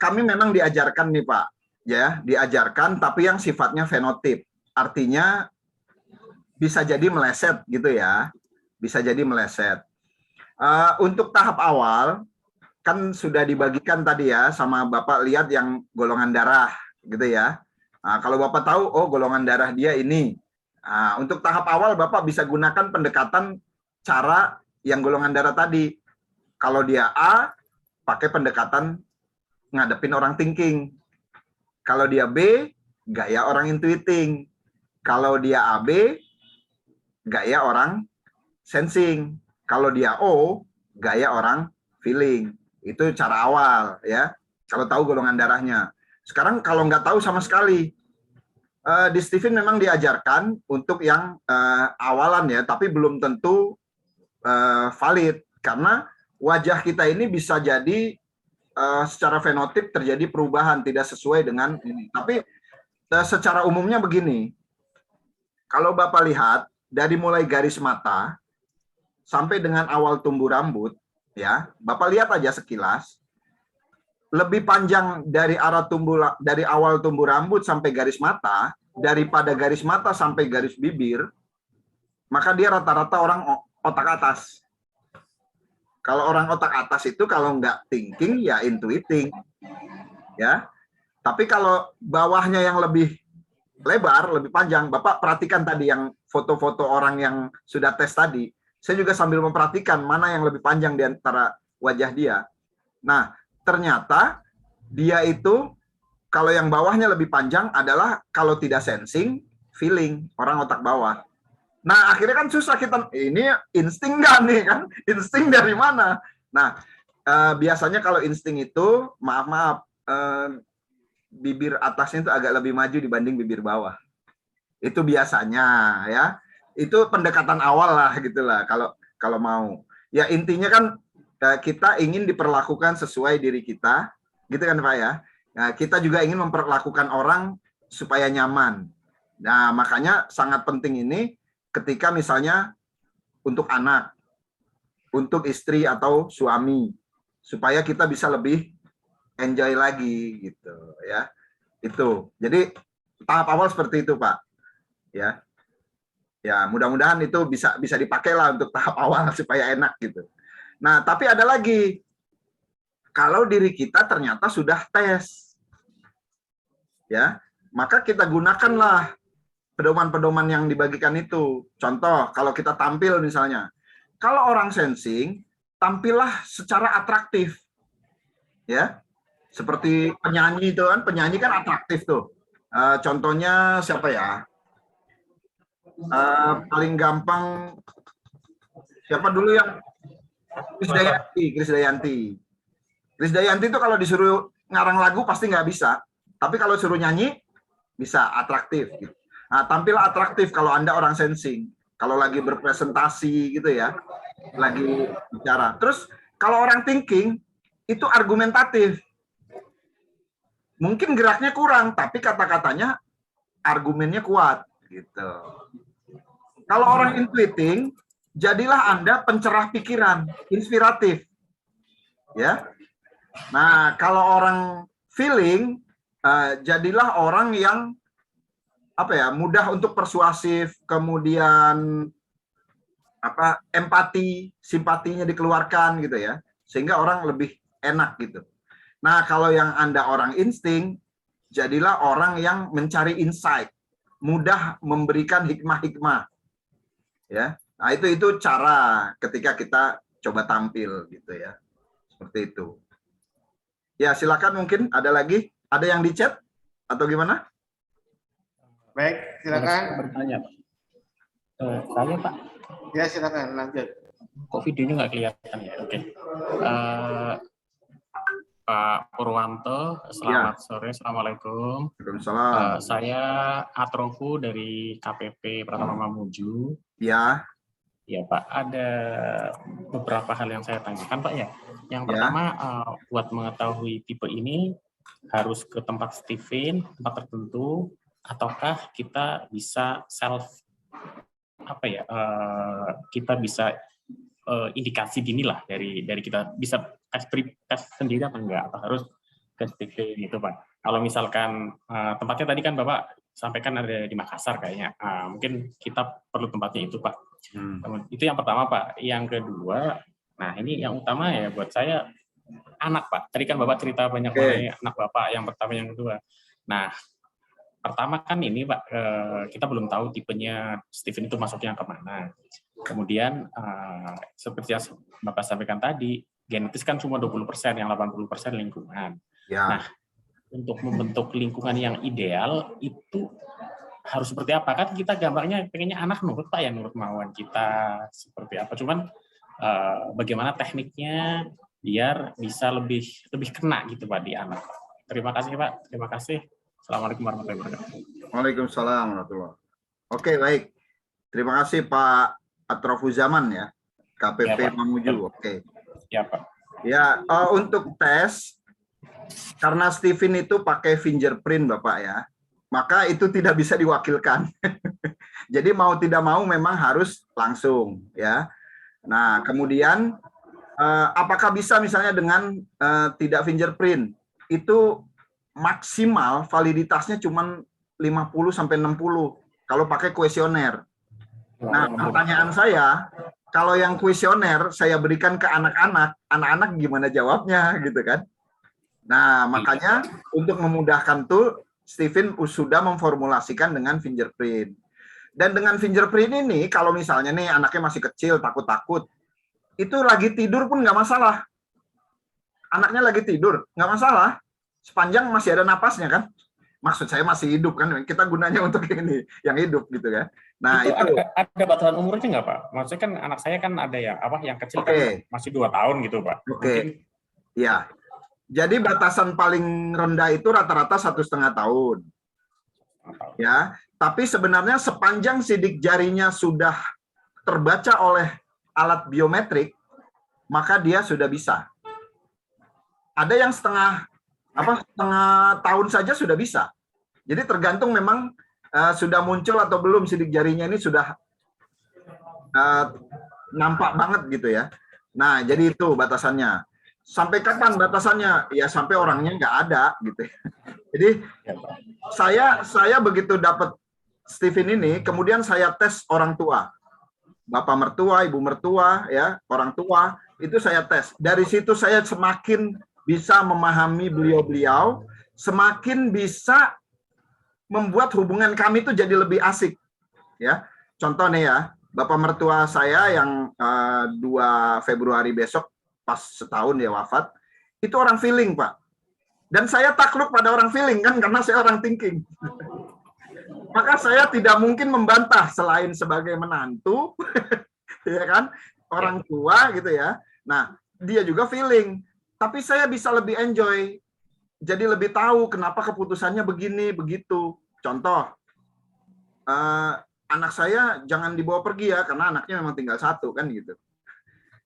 Speaker 1: Kami memang diajarkan nih Pak, ya, diajarkan tapi yang sifatnya fenotip. Artinya bisa jadi meleset gitu ya. Bisa jadi meleset. Untuk tahap awal kan sudah dibagikan tadi ya sama Bapak lihat yang golongan darah gitu ya. Kalau Bapak tahu golongan darah dia ini. Untuk tahap awal Bapak bisa gunakan pendekatan cara yang golongan darah tadi. Kalau dia A, pakai pendekatan ngadepin orang thinking. Kalau dia B, gaya orang intuiting. Kalau dia AB, gaya orang sensing. Kalau dia O, gaya orang feeling. Itu cara awal ya. Kalau tahu golongan darahnya. Sekarang kalau nggak tahu sama sekali, di Steven memang diajarkan untuk yang awalan ya, tapi belum tentu valid karena wajah kita ini bisa jadi secara fenotip terjadi perubahan tidak sesuai dengan ini. Tapi secara umumnya begini, kalau Bapak lihat dari mulai garis mata sampai dengan awal tumbuh rambut, ya Bapak lihat aja sekilas, lebih panjang dari dari awal tumbuh rambut sampai garis mata daripada garis mata sampai garis bibir, maka dia rata-rata orang otak atas. Kalau orang otak atas itu kalau nggak thinking ya intuiting, ya. Tapi kalau bawahnya yang lebih lebar, lebih panjang, Bapak perhatikan tadi yang foto-foto orang yang sudah tes tadi. Saya juga sambil memperhatikan mana yang lebih panjang di antara wajah dia. Nah, ternyata dia itu kalau yang bawahnya lebih panjang adalah kalau tidak sensing, feeling, orang otak bawah. Nah, akhirnya kan susah kita, ini insting nggak nih kan? Insting dari mana? Nah, biasanya kalau insting itu, maaf, bibir atasnya itu agak lebih maju dibanding bibir bawah. Itu biasanya ya. Itu pendekatan awal lah gitulah kalau mau. Ya intinya kan kita ingin diperlakukan sesuai diri kita, gitu kan Pak ya. Nah, kita juga ingin memperlakukan orang supaya nyaman. Nah, makanya sangat penting ini ketika misalnya untuk anak, untuk istri atau suami, supaya kita bisa lebih enjoy lagi gitu ya. Itu. Jadi tahap awal seperti itu, Pak. Ya. Ya, mudah-mudahan itu bisa dipakai lah untuk tahap awal supaya enak gitu. Nah, tapi ada lagi. Kalau diri kita ternyata sudah tes. Ya, maka kita gunakanlah pedoman-pedoman yang dibagikan itu. Contoh, kalau kita tampil misalnya. Kalau orang sensing, tampillah secara atraktif. Ya. Seperti penyanyi itu kan, penyanyi kan atraktif tuh. Contohnya siapa ya? Paling gampang siapa dulu yang Krisdayanti itu kalau disuruh ngarang lagu pasti nggak bisa, tapi kalau suruh nyanyi bisa atraktif gitu. Nah, tampil atraktif kalau Anda orang sensing, kalau lagi berpresentasi gitu ya, lagi bicara. Terus kalau orang thinking itu argumentatif, mungkin geraknya kurang tapi kata-katanya argumennya kuat gitu. Kalau orang intuiting, jadilah Anda pencerah pikiran, inspiratif. Ya. Nah, kalau orang feeling, jadilah orang yang mudah untuk persuasif, kemudian empati, simpatinya dikeluarkan gitu ya. Sehingga orang lebih enak gitu. Nah, kalau yang Anda orang insting, jadilah orang yang mencari insight, mudah memberikan hikmah-hikmah. Ya. Nah, itu cara ketika kita coba tampil gitu ya. Seperti itu. Ya, silakan mungkin ada lagi, ada yang di chat atau gimana?
Speaker 2: Baik, silakan.
Speaker 5: Bertanya, Pak. Saya, Pak.
Speaker 2: Ya, silakan lanjut.
Speaker 5: Kok videonya nggak kelihatan ya? Oke. Pak Purwanto, selamat sore. Assalamualaikum.
Speaker 1: Waalaikumsalam.
Speaker 5: Saya Atrofu dari KPP Pratama Mamuju.
Speaker 1: Ya.
Speaker 5: Ya Pak, ada beberapa hal yang saya tanyakan Pak ya. Yang pertama, buat mengetahui tipe ini harus ke tempat Steven, tempat tertentu, ataukah kita bisa kita bisa indikasi dini lah dari kita bisa tes sendiri apa enggak, atau harus ke Steven gitu Pak. Kalau misalkan tempatnya tadi kan Bapak sampaikan ada di Makassar kayaknya, mungkin kita perlu tempatnya itu Pak. Itu yang pertama Pak. Yang kedua, nah ini yang utama ya buat saya anak Pak. Tadi kan Bapak cerita banyak mengenai anak Bapak yang pertama, yang kedua. Nah, pertama kan ini Pak, kita belum tahu tipenya Steven itu masuknya kemana. Kemudian seperti yang Bapak sampaikan tadi, genetis kan cuma 20%, yang 80% lingkungan.
Speaker 1: Ya.
Speaker 5: Nah, untuk membentuk lingkungan yang ideal itu harus seperti apa? Kan kita gambarnya pengennya anak nurut Pak ya, nurut kemauan kita seperti apa. Cuman bagaimana tekniknya biar bisa lebih kena gitu Pak di anak. Terima kasih Pak. Terima kasih. Assalamualaikum warahmatullahi wabarakatuh.
Speaker 1: Waalaikumsalam warahmatullahi wabarakatuh. Oke, baik. Terima kasih Pak Atrofuzaman ya, KPP
Speaker 5: Ya,
Speaker 1: Mamuju. Oke.
Speaker 5: Ya Pak.
Speaker 1: Ya, untuk tes, karena Steven itu pakai fingerprint Bapak ya, maka itu tidak bisa diwakilkan. Jadi mau tidak mau memang harus langsung ya. Nah, kemudian apakah bisa misalnya dengan tidak fingerprint? Itu maksimal validitasnya cuma 50-60 kalau pakai kuesioner. Nah, pertanyaan saya, kalau yang kuesioner saya berikan ke anak-anak, anak-anak gimana jawabnya gitu kan? Nah, makanya untuk memudahkan tuh Steven sudah memformulasikan dengan fingerprint. Dan dengan fingerprint ini, kalau misalnya nih anaknya masih kecil, takut-takut, itu lagi tidur pun nggak masalah. Anaknya lagi tidur, nggak masalah. Sepanjang masih ada napasnya kan. maksud saya masih hidup kan, kita gunanya untuk ini, yang hidup gitu kan. Nah
Speaker 5: itu
Speaker 1: itu.
Speaker 5: ada batasan umurnya nggak Pak? Maksudnya kan anak saya kan ada yang kecil
Speaker 1: Oke.
Speaker 5: kan masih 2 tahun gitu Pak.
Speaker 1: Oke.
Speaker 5: Mungkin
Speaker 1: Ya, jadi batasan paling rendah itu rata-rata 1,5 tahun. Ya, tapi sebenarnya sepanjang sidik jarinya sudah terbaca oleh alat biometrik, maka dia sudah bisa. Ada yang setengah tahun saja sudah bisa. Jadi tergantung memang sudah muncul atau belum sidik jarinya ini sudah nampak banget gitu ya. Nah, jadi itu batasannya. Sampai kapan batasannya? Ya sampai orangnya nggak ada gitu. Jadi saya begitu dapat Stephen ini, kemudian saya tes orang tua, bapak mertua, ibu mertua, ya orang tua itu saya tes. Dari situ saya semakin bisa memahami beliau-beliau, semakin bisa membuat hubungan kami itu jadi lebih asik. Ya, contoh nih ya, bapak mertua saya yang 2 Februari besok pas setahun dia wafat, itu orang feeling Pak. Dan saya takluk pada orang feeling kan karena saya orang thinking. Maka saya tidak mungkin membantah selain sebagai menantu, ya kan, orang tua gitu ya. Nah, dia juga feeling, tapi saya bisa lebih enjoy. Jadi lebih tahu kenapa keputusannya begini begitu. Contoh, anak saya jangan dibawa pergi ya karena anaknya memang tinggal 1 kan gitu.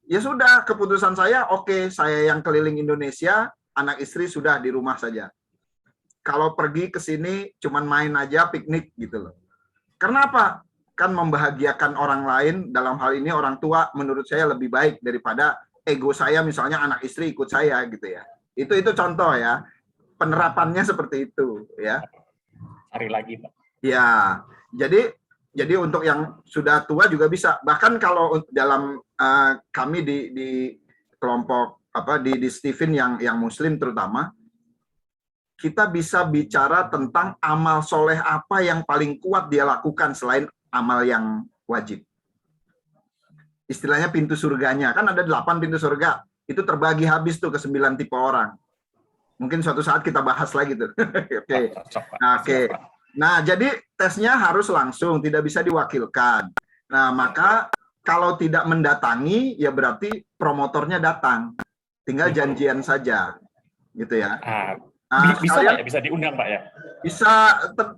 Speaker 1: Ya sudah, keputusan saya oke, saya yang keliling Indonesia, anak istri sudah di rumah saja. Kalau pergi ke sini cuman main aja, piknik gitu loh. Karena apa? Kan membahagiakan orang lain, dalam hal ini orang tua, menurut saya lebih baik daripada ego saya misalnya anak istri ikut saya gitu ya. Itu contoh ya. Penerapannya seperti itu ya.
Speaker 5: cari lagi Pak.
Speaker 1: Ya, jadi untuk yang sudah tua juga bisa. Bahkan kalau dalam kami di kelompok di Stephen yang Muslim terutama, kita bisa bicara tentang amal soleh apa yang paling kuat dia lakukan selain amal yang wajib. Istilahnya pintu surganya, kan ada 8 pintu surga. Itu terbagi habis tuh ke 9 tipe orang. Mungkin suatu saat kita bahas lagi tuh. Oke. Oke. Nah, jadi tesnya harus langsung, tidak bisa diwakilkan. Nah, maka kalau tidak mendatangi, ya berarti promotornya datang. Tinggal janjian saja. Gitu ya.
Speaker 5: Bisa Pak ya? Bisa diundang Pak ya?
Speaker 1: Bisa,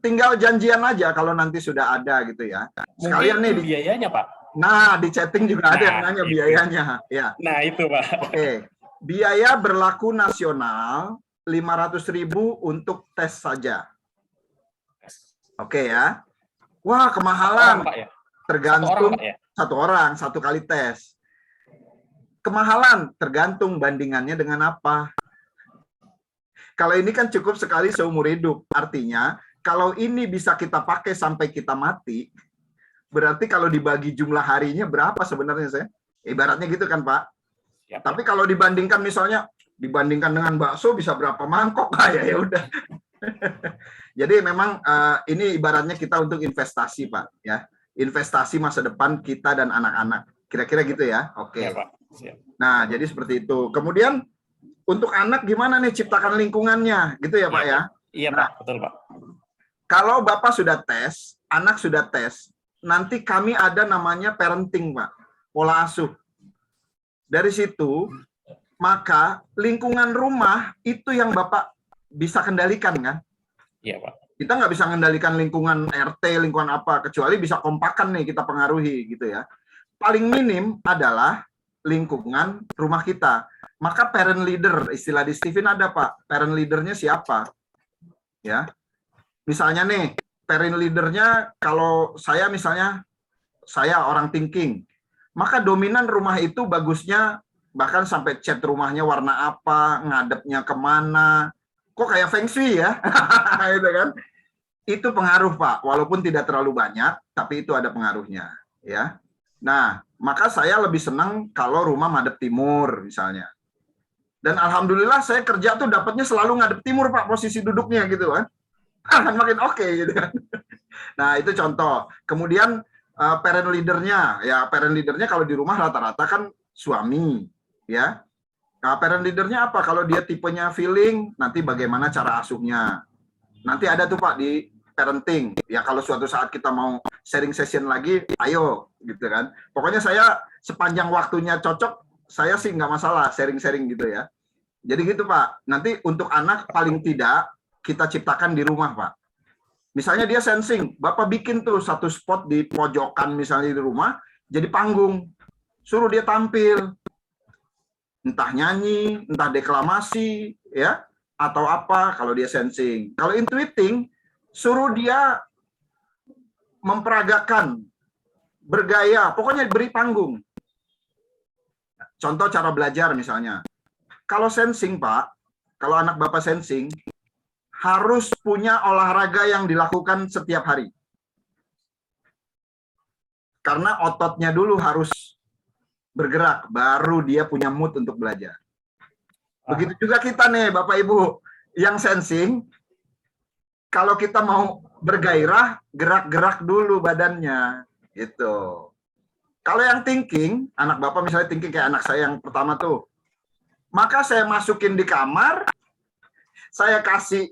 Speaker 1: tinggal janjian aja kalau nanti sudah ada gitu ya. Sekalian
Speaker 5: mungkin
Speaker 1: nih
Speaker 5: biayanya Pak.
Speaker 1: Nah, di chatting juga ada yang nanya biayanya. Ya.
Speaker 5: Nah, itu Pak.
Speaker 1: Oke. Biaya berlaku nasional 500.000 untuk tes saja. Oke ya. Wah, kemahalan.
Speaker 5: Pak, ya?
Speaker 1: Tergantung
Speaker 5: Satu orang, Pak, ya?
Speaker 1: 1 kali tes. Kemahalan tergantung bandingannya dengan apa. Kalau ini kan cukup sekali seumur hidup. Artinya, kalau ini bisa kita pakai sampai kita mati, berarti kalau dibagi jumlah harinya berapa sebenarnya saya? Ibaratnya gitu kan Pak. Ya, tapi kalau dibandingkan misalnya, dibandingkan dengan bakso bisa berapa mangkok ya udah. Jadi memang ini ibaratnya kita untuk investasi Pak ya, investasi masa depan kita dan anak-anak, kira-kira gitu ya. Oke.
Speaker 5: Ya, Pak. Siap.
Speaker 1: Nah jadi seperti itu. Kemudian untuk anak gimana nih ciptakan lingkungannya, gitu ya Pak ya?
Speaker 5: Iya Pak, betul Pak.
Speaker 1: Kalau Bapak sudah tes, anak sudah tes, nanti kami ada namanya parenting Pak, pola asuh. Dari situ maka lingkungan rumah itu yang Bapak bisa kendalikan kan?
Speaker 5: Iya Pak.
Speaker 1: Kita nggak bisa kendalikan lingkungan RT, lingkungan apa, kecuali bisa kompakan nih kita pengaruhi gitu ya. Paling minim adalah lingkungan rumah kita. Maka parent leader, istilah di Stephen ada Pak, parent leadernya siapa? Ya, misalnya nih, parent leadernya kalau saya misalnya, saya orang thinking, maka dominan rumah itu bagusnya bahkan sampai cat rumahnya warna apa, ngadepnya kemana, kok kayak feng shui ya, gitu kan? Itu pengaruh Pak, walaupun tidak terlalu banyak, tapi itu ada pengaruhnya, ya. Nah, maka saya lebih senang kalau rumah madep timur misalnya. Dan alhamdulillah saya kerja tuh dapatnya selalu ngadep timur Pak, posisi duduknya gitu kan. Makin oke gitu kan. Nah, itu contoh. Kemudian parent leadernya, ya parent leadernya kalau di rumah rata-rata kan suami, ya. Nah, parent leadernya apa? Kalau dia tipenya feeling, nanti bagaimana cara asuhnya. Nanti ada tuh Pak di parenting. Ya kalau suatu saat kita mau sharing session lagi, ayo gitu kan. Pokoknya saya sepanjang waktunya cocok, saya sih nggak masalah sharing-sharing gitu ya. Jadi gitu Pak. Nanti untuk anak paling tidak kita ciptakan di rumah Pak. Misalnya dia sensing, Bapak bikin tuh satu spot di pojokan misalnya di rumah, jadi panggung. Suruh dia tampil. Entah nyanyi, entah deklamasi, ya, atau apa kalau dia sensing. Kalau intuiting, suruh dia memperagakan, bergaya, pokoknya beri panggung. Contoh cara belajar misalnya. Kalau sensing, Pak, kalau anak Bapak sensing, harus punya olahraga yang dilakukan setiap hari. Karena ototnya dulu harus bergerak, baru dia punya mood untuk belajar. Begitu juga kita nih, Bapak Ibu, yang sensing, kalau kita mau bergairah, gerak-gerak dulu badannya, gitu. Kalau yang thinking, anak Bapak misalnya thinking kayak anak saya yang pertama tuh, maka saya masukin di kamar, saya kasih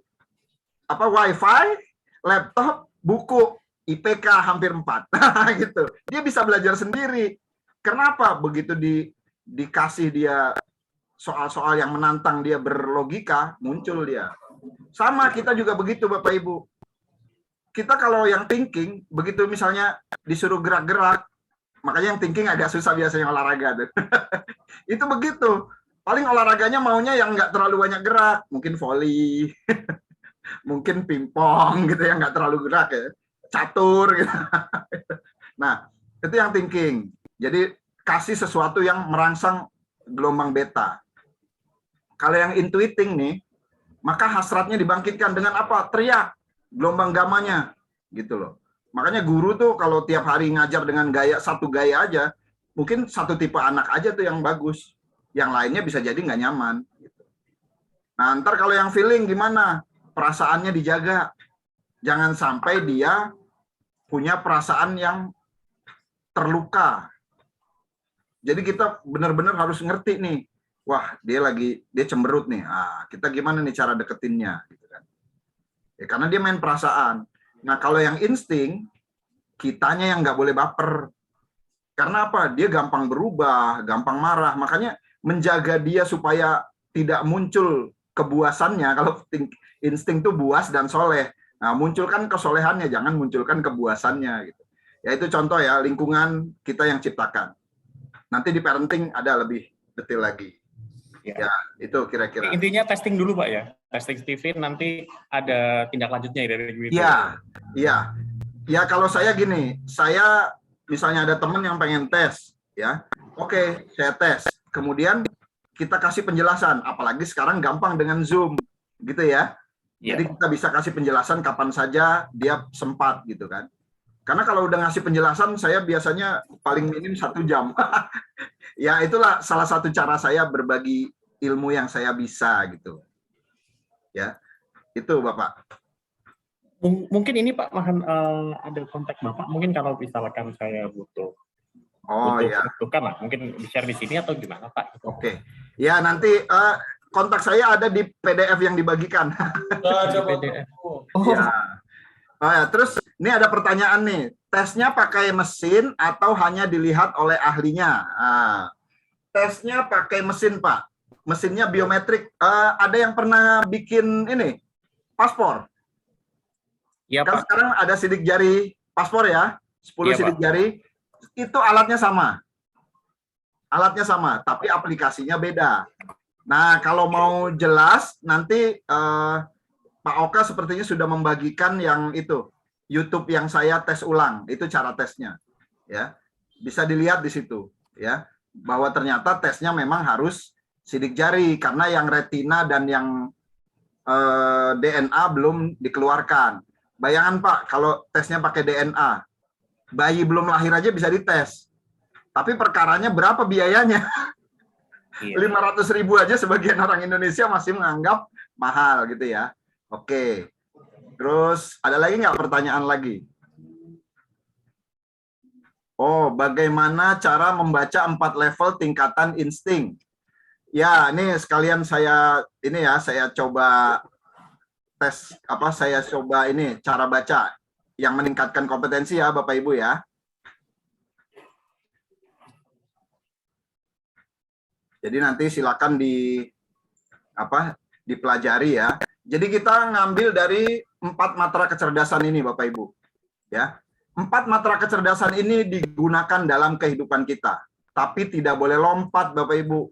Speaker 1: WiFi, laptop, buku, IPK hampir 4, gitu. Dia bisa belajar sendiri. Kenapa? Begitu dikasih dia soal-soal yang menantang dia berlogika, muncul dia. Sama kita juga begitu Bapak Ibu. Kita kalau yang thinking, begitu misalnya disuruh gerak-gerak, makanya yang thinking agak susah biasanya olahraga tuh. Itu begitu. Paling olahraganya maunya yang nggak terlalu banyak gerak, mungkin volley, mungkin pingpong gitu yang nggak terlalu gerak ya, catur gitu. Nah, itu yang thinking. Jadi kasih sesuatu yang merangsang gelombang beta. Kalau yang intuiting nih, maka hasratnya dibangkitkan dengan apa? Teriak, gelombang gamanya, gitu loh. Makanya guru tuh kalau tiap hari ngajar dengan satu gaya aja, mungkin satu tipe anak aja tuh yang bagus. Yang lainnya bisa jadi nggak nyaman. Gitu. Nah, ntar kalau yang feeling gimana? Perasaannya dijaga. Jangan sampai dia punya perasaan yang terluka. Jadi kita benar-benar harus ngerti nih, wah dia cemberut nih, kita gimana nih cara deketinnya, gitu kan? Ya, karena dia main perasaan. Nah kalau yang insting, kitanya yang nggak boleh baper. Karena apa? Dia gampang berubah, gampang marah. Makanya menjaga dia supaya tidak muncul kebuasannya. Kalau insting tuh buas dan soleh. Nah munculkan kesolehannya, jangan munculkan kebuasannya. Gitu. Ya itu contoh ya lingkungan kita yang ciptakan. Nanti di parenting ada lebih detail lagi. Ya, itu kira-kira.
Speaker 5: Intinya testing dulu Pak ya. Testing Steven nanti ada tindak lanjutnya dari gitu.
Speaker 1: Iya. Ya kalau saya gini, saya misalnya ada teman yang pengen tes, ya. Oke, saya tes. Kemudian kita kasih penjelasan, apalagi sekarang gampang dengan Zoom, gitu ya. Jadi kita bisa kasih penjelasan kapan saja dia sempat gitu kan. Karena kalau udah ngasih penjelasan, saya biasanya paling minim 1 jam. Ya itulah salah satu cara saya berbagi ilmu yang saya bisa gitu. Ya, itu Bapak.
Speaker 5: Mungkin ini Pak, ada kontak Bapak. Mungkin kalau misalkan saya butuh lah, mungkin share di sini atau gimana Pak?
Speaker 1: Oke. Ya nanti kontak saya ada di PDF yang dibagikan.
Speaker 5: PDF.
Speaker 1: Ya, terus ini ada pertanyaan nih, tesnya pakai mesin atau hanya dilihat oleh ahlinya? Tesnya pakai mesin Pak, mesinnya biometrik. Ada yang pernah bikin ini paspor?
Speaker 5: Iya
Speaker 1: Kan
Speaker 5: Pak.
Speaker 1: sekarang ada sidik jari paspor ya, 10 sidik jari, itu alatnya sama. Alatnya sama, tapi aplikasinya beda. Nah kalau mau jelas nanti Pak Oka sepertinya sudah membagikan yang itu YouTube yang saya tes ulang, itu cara tesnya, ya bisa dilihat di situ, ya bahwa ternyata tesnya memang harus sidik jari karena yang retina dan yang DNA belum dikeluarkan. Bayangan Pak, kalau tesnya pakai DNA, bayi belum lahir aja bisa dites, tapi perkaranya berapa biayanya? 500.000 aja sebagian orang Indonesia masih menganggap mahal gitu ya. Oke, terus ada lagi nggak pertanyaan lagi? Oh, bagaimana cara membaca 4 level tingkatan insting? Ya, ini sekalian saya coba tes saya coba ini cara baca yang meningkatkan kompetensi ya Bapak Ibu ya. Jadi nanti silakan dipelajari ya. Jadi kita ngambil dari 4 matra kecerdasan ini Bapak Ibu. Ya. 4 matra kecerdasan ini digunakan dalam kehidupan kita. Tapi tidak boleh lompat Bapak Ibu.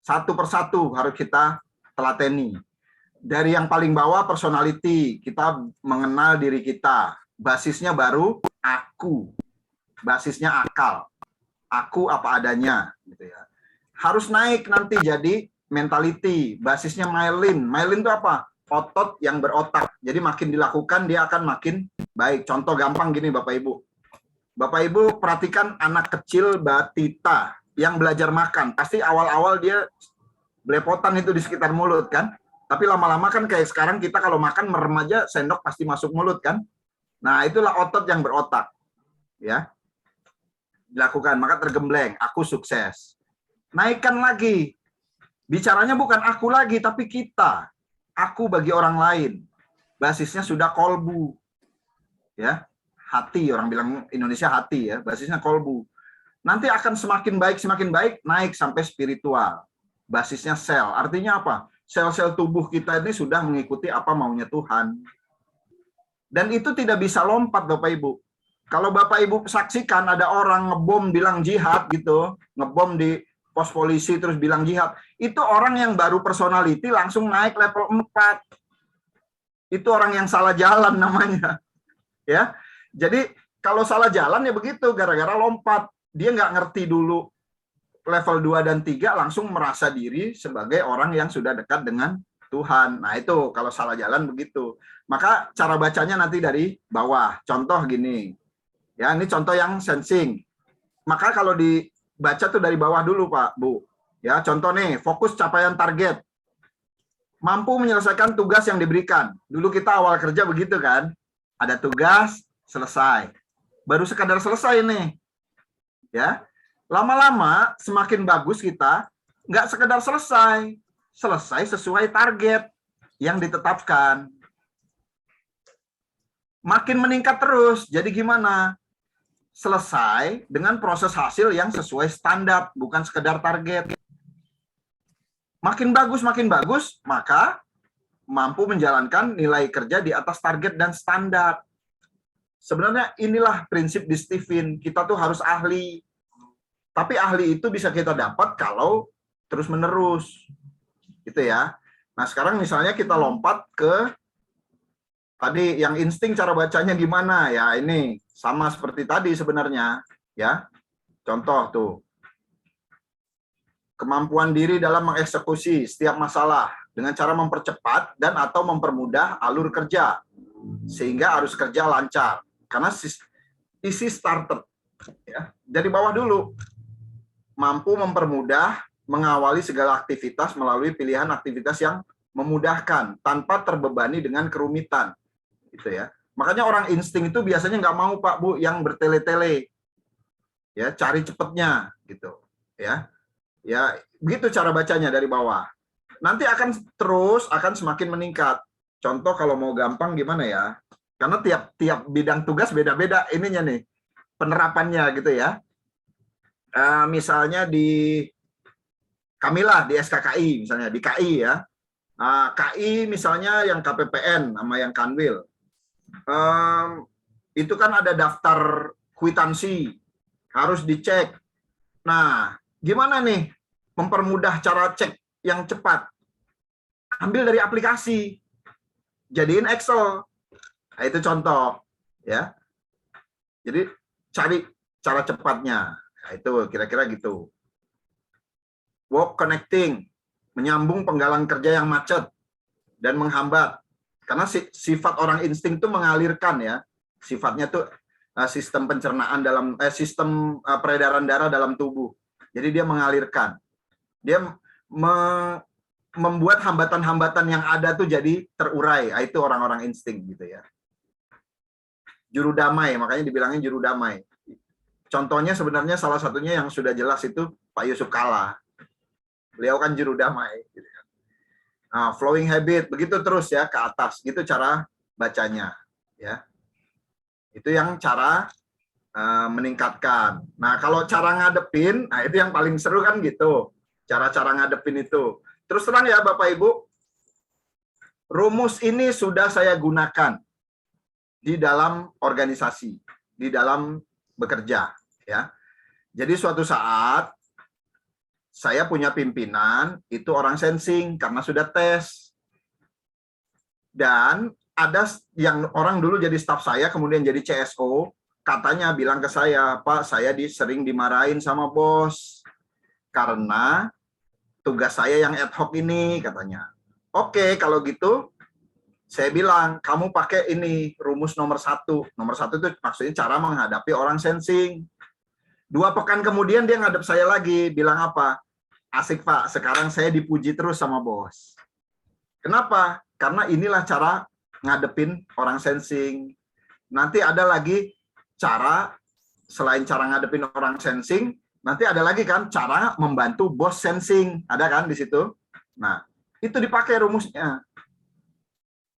Speaker 1: Satu persatu harus kita telateni. Dari yang paling bawah personality, kita mengenal diri kita. Basisnya baru aku. Basisnya akal. Aku apa adanya gitu ya. Harus naik nanti jadi mentality, basisnya myelin. Myelin itu apa? Otot yang berotak. Jadi makin dilakukan dia akan makin baik. Contoh gampang gini Bapak Ibu. Bapak Ibu perhatikan anak kecil batita yang belajar makan. Pasti awal-awal dia belepotan itu di sekitar mulut kan. Tapi lama-lama kan kayak sekarang kita kalau makan merem aja sendok pasti masuk mulut kan. Nah itulah otot yang berotak. Ya. Dilakukan, maka tergembleng. Aku sukses. Naikkan lagi. Bicaranya bukan aku lagi, tapi kita. Aku bagi orang lain. Basisnya sudah kolbu. Ya, hati, orang bilang Indonesia hati ya, basisnya kolbu. Nanti akan semakin baik, naik sampai spiritual. Basisnya sel. Artinya apa? Sel-sel tubuh kita ini sudah mengikuti apa maunya Tuhan. Dan itu tidak bisa lompat Bapak Ibu. Kalau Bapak Ibu saksikan ada orang ngebom bilang jihad gitu, ngebom di pos polisi terus bilang jihad, itu orang yang baru personality langsung naik level 4. Itu orang yang salah jalan namanya. Ya. Jadi kalau salah jalan ya begitu, gara-gara lompat. Dia nggak ngerti dulu level 2 dan 3 langsung merasa diri sebagai orang yang sudah dekat dengan Tuhan. Nah itu kalau salah jalan begitu. Maka cara bacanya nanti dari bawah. Contoh gini. Ya, ini contoh yang sensing. Maka kalau dibaca tuh dari bawah dulu, Pak, Bu. Ya, contoh nih, fokus capaian target. Mampu menyelesaikan tugas yang diberikan. Dulu kita awal kerja begitu kan. Ada tugas, selesai. Baru sekadar selesai nih. Ya. Lama-lama semakin bagus kita, nggak sekedar selesai. Selesai sesuai target yang ditetapkan. Makin meningkat terus. Jadi gimana? Selesai dengan proses hasil yang sesuai standar, bukan sekedar target. Makin bagus, maka mampu menjalankan nilai kerja di atas target dan standar. Sebenarnya inilah prinsip di Stephen, kita tuh harus ahli. Tapi ahli itu bisa kita dapat kalau terus-menerus. Gitu ya. Nah sekarang misalnya kita lompat ke tadi yang insting cara bacanya gimana ya, ini sama seperti tadi sebenarnya ya. Contoh tuh. Kemampuan diri dalam mengeksekusi setiap masalah dengan cara mempercepat dan atau mempermudah alur kerja sehingga arus kerja lancar. Karena isi starter ya. Dari bawah dulu. Mampu mempermudah mengawali segala aktivitas melalui pilihan aktivitas yang memudahkan tanpa terbebani dengan kerumitan. Gitu ya. Makanya orang insting itu biasanya nggak mau Pak Bu yang bertele-tele, ya cari cepetnya gitu, ya begitu cara bacanya dari bawah. Nanti akan semakin meningkat. Contoh kalau mau gampang gimana ya? Karena tiap bidang tugas beda-beda ininya nih penerapannya gitu ya. Misalnya di Kamilah di SKKI misalnya di KI ya. KI misalnya yang KPPN sama yang Kanwil. Itu kan ada daftar kwitansi harus dicek. Nah, gimana nih mempermudah cara cek yang cepat? Ambil dari aplikasi, jadiin Excel. Nah, itu contoh, ya. Jadi cari cara cepatnya. Nah, itu kira-kira gitu. Work connecting, menyambung penggalan kerja yang macet dan menghambat. Karena sifat orang insting itu mengalirkan ya. Sifatnya tuh sistem pencernaan sistem peredaran darah dalam tubuh. Jadi dia mengalirkan. Dia membuat hambatan-hambatan yang ada tuh jadi terurai. Itu orang-orang insting gitu ya. Juru damai, makanya dibilangnya juru damai. Contohnya sebenarnya salah satunya yang sudah jelas itu Pak Yusuf Kalla. Beliau kan juru damai. Gitu. Nah, flowing habit, begitu terus ya ke atas. Itu cara bacanya. Ya, itu yang cara meningkatkan. Nah, kalau cara ngadepin, nah itu yang paling seru kan gitu. Cara-cara ngadepin itu. Terus terang ya Bapak Ibu, rumus ini sudah saya gunakan di dalam organisasi, di dalam bekerja. Ya, jadi suatu saat saya punya pimpinan, itu orang sensing karena sudah tes. Dan ada yang orang dulu jadi staf saya, kemudian jadi CSO, katanya bilang ke saya, Pak, saya sering dimarahin sama bos karena tugas saya yang ad hoc ini, katanya. Oke, kalau gitu, saya bilang, kamu pakai ini, rumus nomor 1. Nomor 1 itu maksudnya cara menghadapi orang sensing. 2 pekan kemudian dia ngadep saya lagi, bilang apa? Asik Pak, sekarang saya dipuji terus sama bos. Kenapa? Karena inilah cara ngadepin orang sensing. Nanti ada lagi cara, selain cara ngadepin orang sensing, nanti ada lagi kan cara membantu bos sensing. Ada kan di situ? Nah, itu dipakai rumusnya.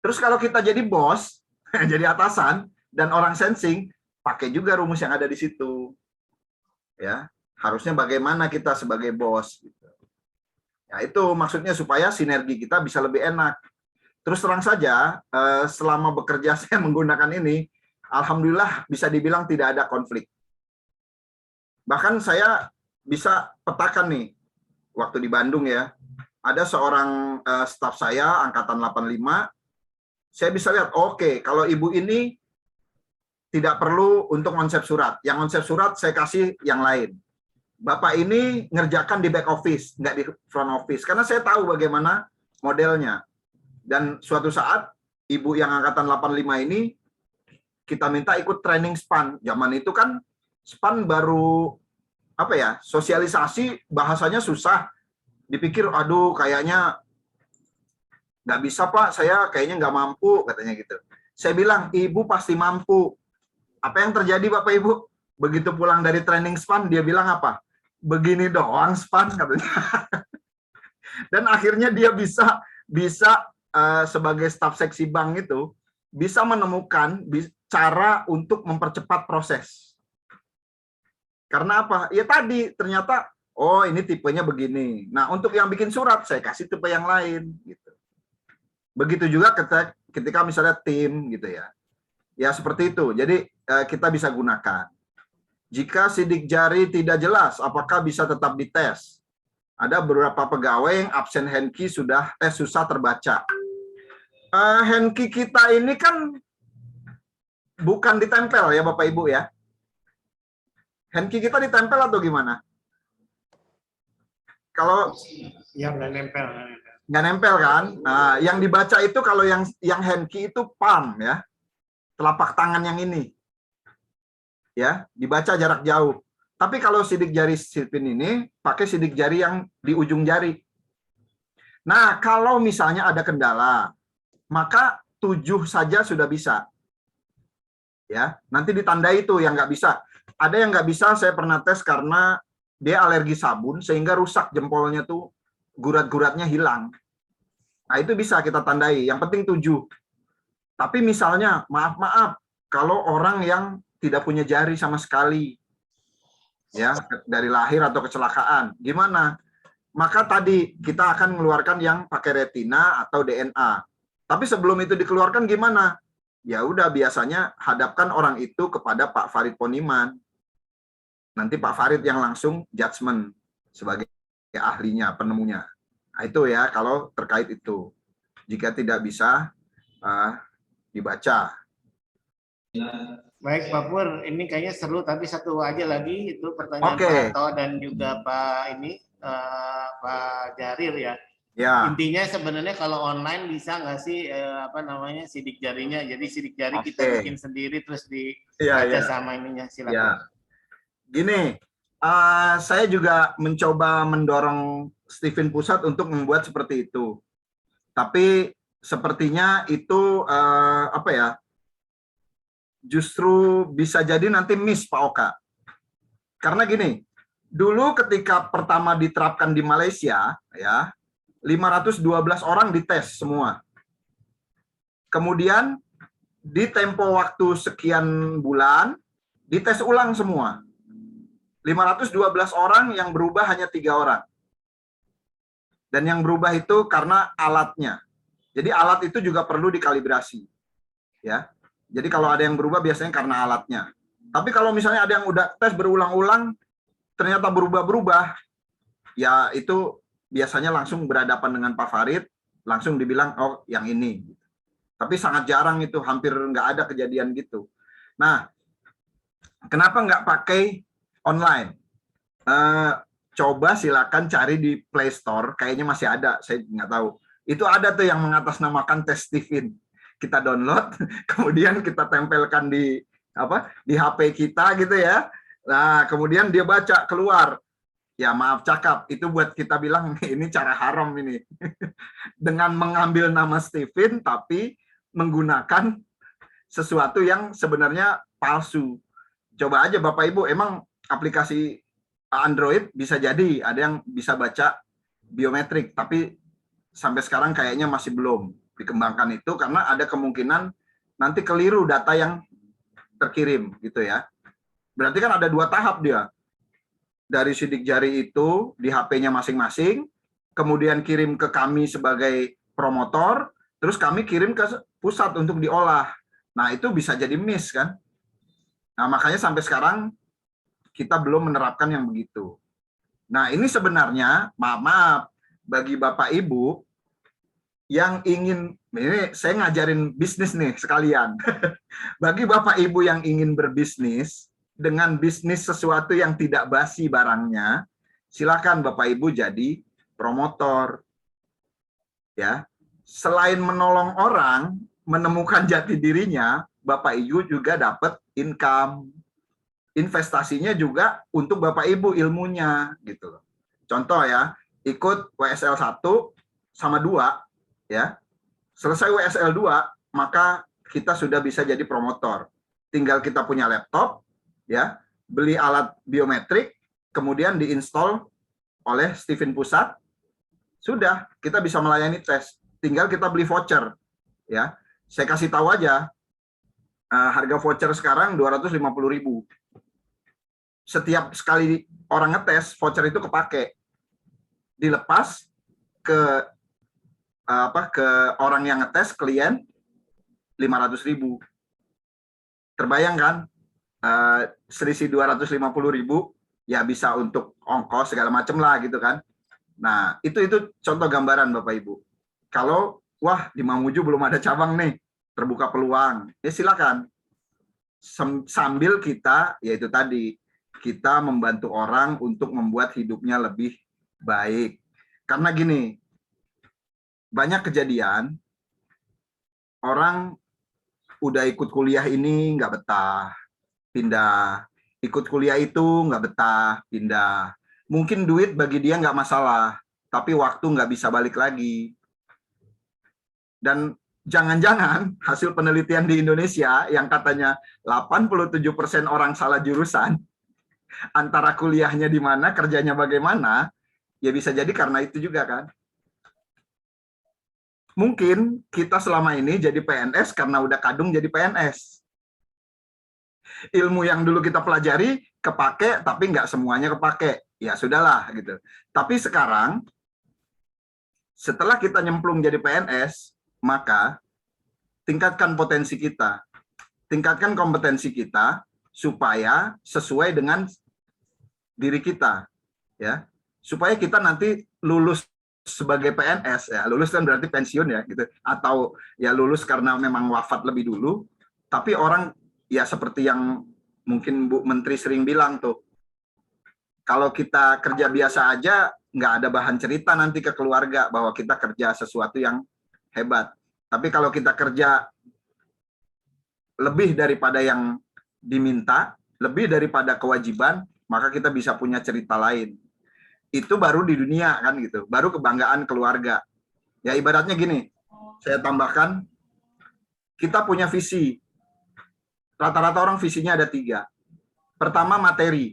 Speaker 1: Terus kalau kita jadi bos, jadi atasan, dan orang sensing, pakai juga rumus yang ada di situ. Ya, harusnya bagaimana kita sebagai bos. Ya, itu maksudnya supaya sinergi kita bisa lebih enak. Terus terang saja, selama bekerja saya menggunakan ini, alhamdulillah bisa dibilang tidak ada konflik. Bahkan saya bisa petakan nih, waktu di Bandung ya, ada seorang staf saya, angkatan 85, saya bisa lihat, oke, kalau ibu ini tidak perlu untuk konsep surat. Yang konsep surat saya kasih yang lain. Bapak ini ngerjakan di back office, nggak di front office. Karena saya tahu bagaimana modelnya. Dan suatu saat, ibu yang angkatan 85 ini, kita minta ikut training SPAN. Zaman itu kan, SPAN baru, sosialisasi bahasanya susah. Dipikir, aduh kayaknya nggak bisa Pak, saya kayaknya nggak mampu, katanya gitu. Saya bilang, ibu pasti mampu. Apa yang terjadi Bapak Ibu? Begitu pulang dari training SPAN, dia bilang apa? Begini doang SPAN, katanya. Dan akhirnya dia bisa sebagai staf seksi bank itu, bisa menemukan cara untuk mempercepat proses. Karena apa? Ya tadi, ternyata, oh ini tipenya begini. Nah, untuk yang bikin surat, saya kasih tipe yang lain. Gitu. Begitu juga ketika misalnya tim, gitu ya. Ya, seperti itu. Jadi, kita bisa gunakan. Jika sidik jari tidak jelas, apakah bisa tetap dites? Ada beberapa pegawai yang absen handkey sudah susah terbaca. Handkey kita ini kan bukan ditempel ya Bapak Ibu ya. Handkey kita ditempel atau gimana? Kalau
Speaker 2: yang nggak nempel.
Speaker 1: Nggak nempel kan? Nah, yang dibaca itu kalau yang handkey itu palm ya. Telapak tangan yang ini. Ya, dibaca jarak jauh. Tapi kalau sidik jari sipin ini pakai sidik jari yang di ujung jari. Nah, kalau misalnya ada kendala, maka 7 saja sudah bisa. Ya, nanti ditandai itu yang nggak bisa. Ada yang nggak bisa, saya pernah tes karena dia alergi sabun sehingga rusak jempolnya tuh, gurat-guratnya hilang. Nah, itu bisa kita tandai. Yang penting 7. Tapi misalnya, maaf, kalau orang yang tidak punya jari sama sekali, ya dari lahir atau kecelakaan, gimana? Maka tadi kita akan mengeluarkan yang pakai retina atau DNA. Tapi sebelum itu dikeluarkan gimana? Ya udah biasanya hadapkan orang itu kepada Pak Farid Poniman. Nanti Pak Farid yang langsung judgement sebagai ahlinya, penemunya. Nah, itu ya kalau terkait itu. Jika tidak bisa dibaca.
Speaker 2: Baik Pak Pur, ini kayaknya seru, tapi satu aja lagi itu pertanyaan
Speaker 1: Oke.
Speaker 2: Pak Ato dan juga Pak Pak Jarir ya.
Speaker 1: Ya.
Speaker 2: Intinya sebenarnya kalau online bisa nggak sih sidik jarinya? Jadi sidik jari kita bikin sendiri terus dibaca sama ininya, silakan.
Speaker 1: Ya. Gini, saya juga mencoba mendorong Stephen Pusat untuk membuat seperti itu. Tapi sepertinya itu justru bisa jadi nanti miss Pak Oka. Karena gini, dulu ketika pertama diterapkan di Malaysia, ya, 512 orang dites semua. Kemudian di tempo waktu sekian bulan, dites ulang semua. 512 orang yang berubah hanya 3 orang. Dan yang berubah itu karena alatnya. Jadi alat itu juga perlu dikalibrasi. Ya. Jadi kalau ada yang berubah biasanya karena alatnya. Tapi kalau misalnya ada yang udah tes berulang-ulang, ternyata berubah-berubah, ya itu biasanya langsung berhadapan dengan Pak Farid, langsung dibilang, oh yang ini. Tapi sangat jarang itu, hampir nggak ada kejadian gitu. Nah, kenapa nggak pakai online? Coba silakan cari di Play Store, kayaknya masih ada, saya nggak tahu. Itu ada tuh yang mengatasnamakan tes Stephen. Kita download, kemudian kita tempelkan di HP kita gitu ya. Nah, kemudian dia baca keluar. Ya maaf cakap, itu buat kita bilang ini cara haram ini. Dengan mengambil nama Stephen tapi menggunakan sesuatu yang sebenarnya palsu. Coba aja Bapak Ibu, emang aplikasi Android bisa jadi ada yang bisa baca biometrik, tapi sampai sekarang kayaknya masih belum dikembangkan itu karena ada kemungkinan nanti keliru data yang terkirim gitu ya. Berarti kan ada 2 tahap dia. Dari sidik jari itu di HP-nya masing-masing, kemudian kirim ke kami sebagai promotor, terus kami kirim ke pusat untuk diolah. Nah, itu bisa jadi miss kan? Nah, makanya sampai sekarang kita belum menerapkan yang begitu. Nah, ini sebenarnya, maaf, bagi Bapak Ibu yang ingin, ini saya ngajarin bisnis nih sekalian. Bagi Bapak Ibu yang ingin berbisnis, dengan bisnis sesuatu yang tidak basi barangnya, silakan Bapak Ibu jadi promotor. Ya. Selain menolong orang menemukan jati dirinya, Bapak Ibu juga dapat income. Investasinya juga untuk Bapak Ibu ilmunya gitu loh. Contoh ya, ikut WSL 1 sama 2 ya. Selesai WSL 2, maka kita sudah bisa jadi promotor. Tinggal kita punya laptop ya, beli alat biometrik, kemudian diinstal oleh Stephen Pusat, sudah kita bisa melayani tes. Tinggal kita beli voucher ya. Saya kasih tahu aja, harga voucher sekarang 250.000. Setiap sekali orang ngetes, voucher itu kepake, dilepas ke orang yang ngetes, klien, 500.000. Terbayang kan? Selisih 250.000 ya bisa untuk ongkos segala macam lah gitu kan. Nah, itu contoh gambaran Bapak Ibu. Kalau wah di Mamuju belum ada cabang nih, terbuka peluang, ya silakan. Sambil kita, yaitu tadi, kita membantu orang untuk membuat hidupnya lebih baik. Karena gini, banyak kejadian orang udah ikut kuliah ini nggak betah, pindah. Ikut kuliah itu nggak betah, pindah. Mungkin duit bagi dia nggak masalah, tapi waktu nggak bisa balik lagi. Dan jangan-jangan hasil penelitian di Indonesia yang katanya 87% orang salah jurusan, antara kuliahnya di mana, kerjanya bagaimana, ya bisa jadi karena itu juga kan. Mungkin kita selama ini jadi PNS karena udah kadung jadi PNS. Ilmu yang dulu kita pelajari kepake, tapi nggak semuanya kepake. Ya sudahlah gitu. Tapi sekarang, setelah kita nyemplung jadi PNS, maka tingkatkan potensi kita. Tingkatkan kompetensi kita supaya sesuai dengan diri kita, ya, supaya kita nanti lulus sebagai PNS, ya, lulus kan berarti pensiun ya, gitu, atau ya lulus karena memang wafat lebih dulu, tapi orang ya seperti yang mungkin Bu Menteri sering bilang tuh, kalau kita kerja biasa aja nggak ada bahan cerita nanti ke keluarga bahwa kita kerja sesuatu yang hebat, tapi kalau kita kerja lebih daripada yang diminta, lebih daripada kewajiban, maka kita bisa punya cerita lain. Itu baru di dunia kan gitu, baru kebanggaan keluarga. Ya ibaratnya gini, saya tambahkan, kita punya visi. Rata-rata orang visinya ada 3. Pertama materi,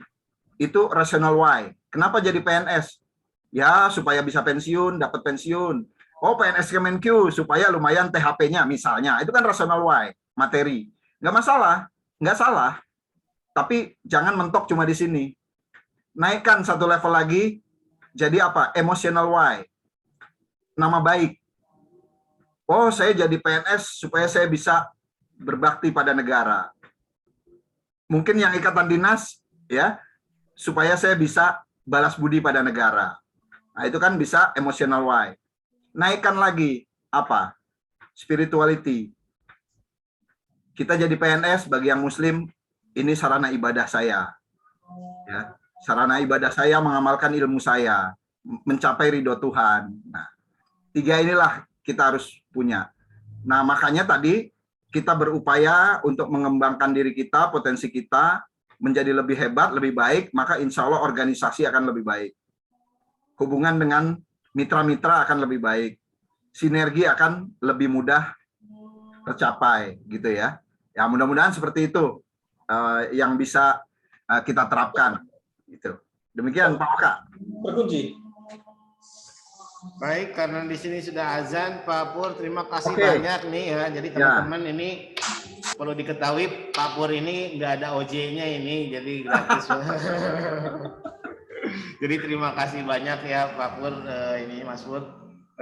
Speaker 1: itu rational why. Kenapa jadi PNS? Ya, supaya bisa pensiun, dapat pensiun. Oh, PNS Kemenkyu supaya lumayan THP-nya misalnya. Itu kan rational why, materi. Nggak masalah, nggak salah. Tapi jangan mentok cuma di sini. Naikkan satu level lagi, jadi apa? Emotional why. Nama baik. Oh, saya jadi PNS supaya saya bisa berbakti pada negara. Mungkin yang ikatan dinas, ya, supaya saya bisa balas budi pada negara. Nah, itu kan bisa emotional why. Naikkan lagi, apa? Spirituality. Kita jadi PNS bagi yang muslim, ini sarana ibadah saya. Ya, sarana ibadah saya mengamalkan ilmu saya, mencapai ridho Tuhan. Nah, 3 inilah kita harus punya. Nah, makanya tadi kita berupaya untuk mengembangkan diri kita, potensi kita, menjadi lebih hebat, lebih baik, maka insya Allah organisasi akan lebih baik. Hubungan dengan mitra-mitra akan lebih baik. Sinergi akan lebih mudah tercapai, gitu ya. Ya, mudah-mudahan seperti itu yang bisa kita terapkan. Gitu. Demikian, Pak Oka.
Speaker 3: Berkunci.
Speaker 2: Baik, karena di sini sudah azan, Pak Pur, terima kasih banyak nih ya. Jadi teman-teman ini perlu diketahui, Pak Pur ini nggak ada OJ-nya ini, jadi gratis. Jadi terima kasih banyak ya Pak Pur, ini Mas Pur.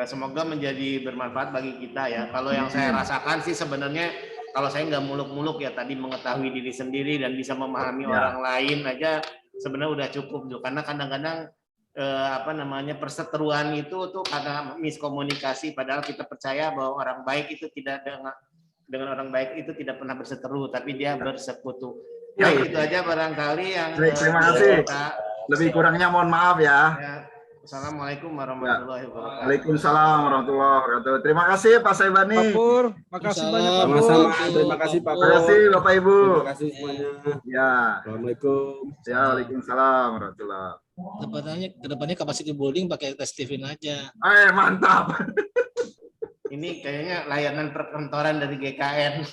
Speaker 2: Semoga menjadi bermanfaat bagi kita ya. Kalau yang saya rasakan sih sebenarnya, kalau saya nggak muluk-muluk ya tadi mengetahui diri sendiri dan bisa memahami orang lain aja sebenarnya udah cukup tuh. Karena kadang-kadang perseteruan itu tuh karena miskomunikasi, padahal kita percaya bahwa orang baik itu tidak dengan orang baik itu tidak pernah berseteru, tapi dia bersekutu. Ya, itu aja barangkali yang
Speaker 1: terima kasih. Lebih kurangnya mohon maaf ya.
Speaker 2: Assalamualaikum warahmatullahi wabarakatuh.
Speaker 1: Waalaikumsalam warahmatullahi wabarakatuh. Terima kasih Pak Saibani.
Speaker 6: Pak Pur, makasih banyak Pak Pur.
Speaker 7: Sama-sama. Terima kasih Pak Pur.
Speaker 1: Terima kasih Bapak Ibu.
Speaker 7: Terima kasih semuanya.
Speaker 1: Ya.
Speaker 7: Assalamualaikum.
Speaker 1: Ya, waalaikumsalam warahmatullahi.
Speaker 8: Kedepannya capacity building pakai tes Steven aja.
Speaker 1: Mantap.
Speaker 2: Ini kayaknya layanan perkantoran dari GKN.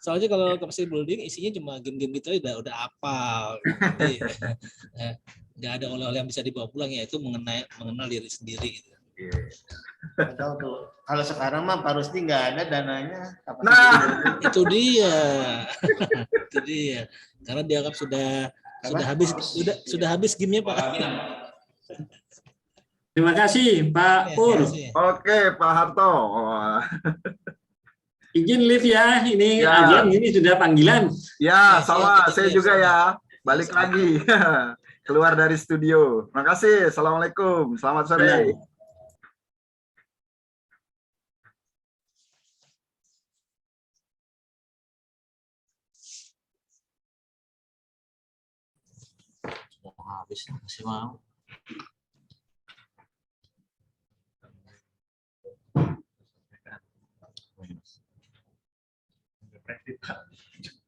Speaker 8: Soalnya kalau capacity building isinya cuma game-game gitu udah hafal. Jadi nggak ada oleh-oleh yang bisa dibawa pulang, ya itu mengenal diri sendiri gitu.
Speaker 2: Tahu tuh. Kalau sekarang mah Pak Rusdi nggak ada dananya.
Speaker 8: Itu dia. Itu dia. Karena dianggap sudah habis gamenya Pak.
Speaker 4: Terima kasih Pak Pur.
Speaker 1: Oke Pak Harto.
Speaker 4: Izin live ya, ini ajian ini sudah panggilan.
Speaker 1: Ya, sama saya juga ya. Balik lagi. Keluar dari studio. Terima kasih. Assalamualaikum. Selamat sore.
Speaker 8: Habis masih mau.
Speaker 3: Praktis.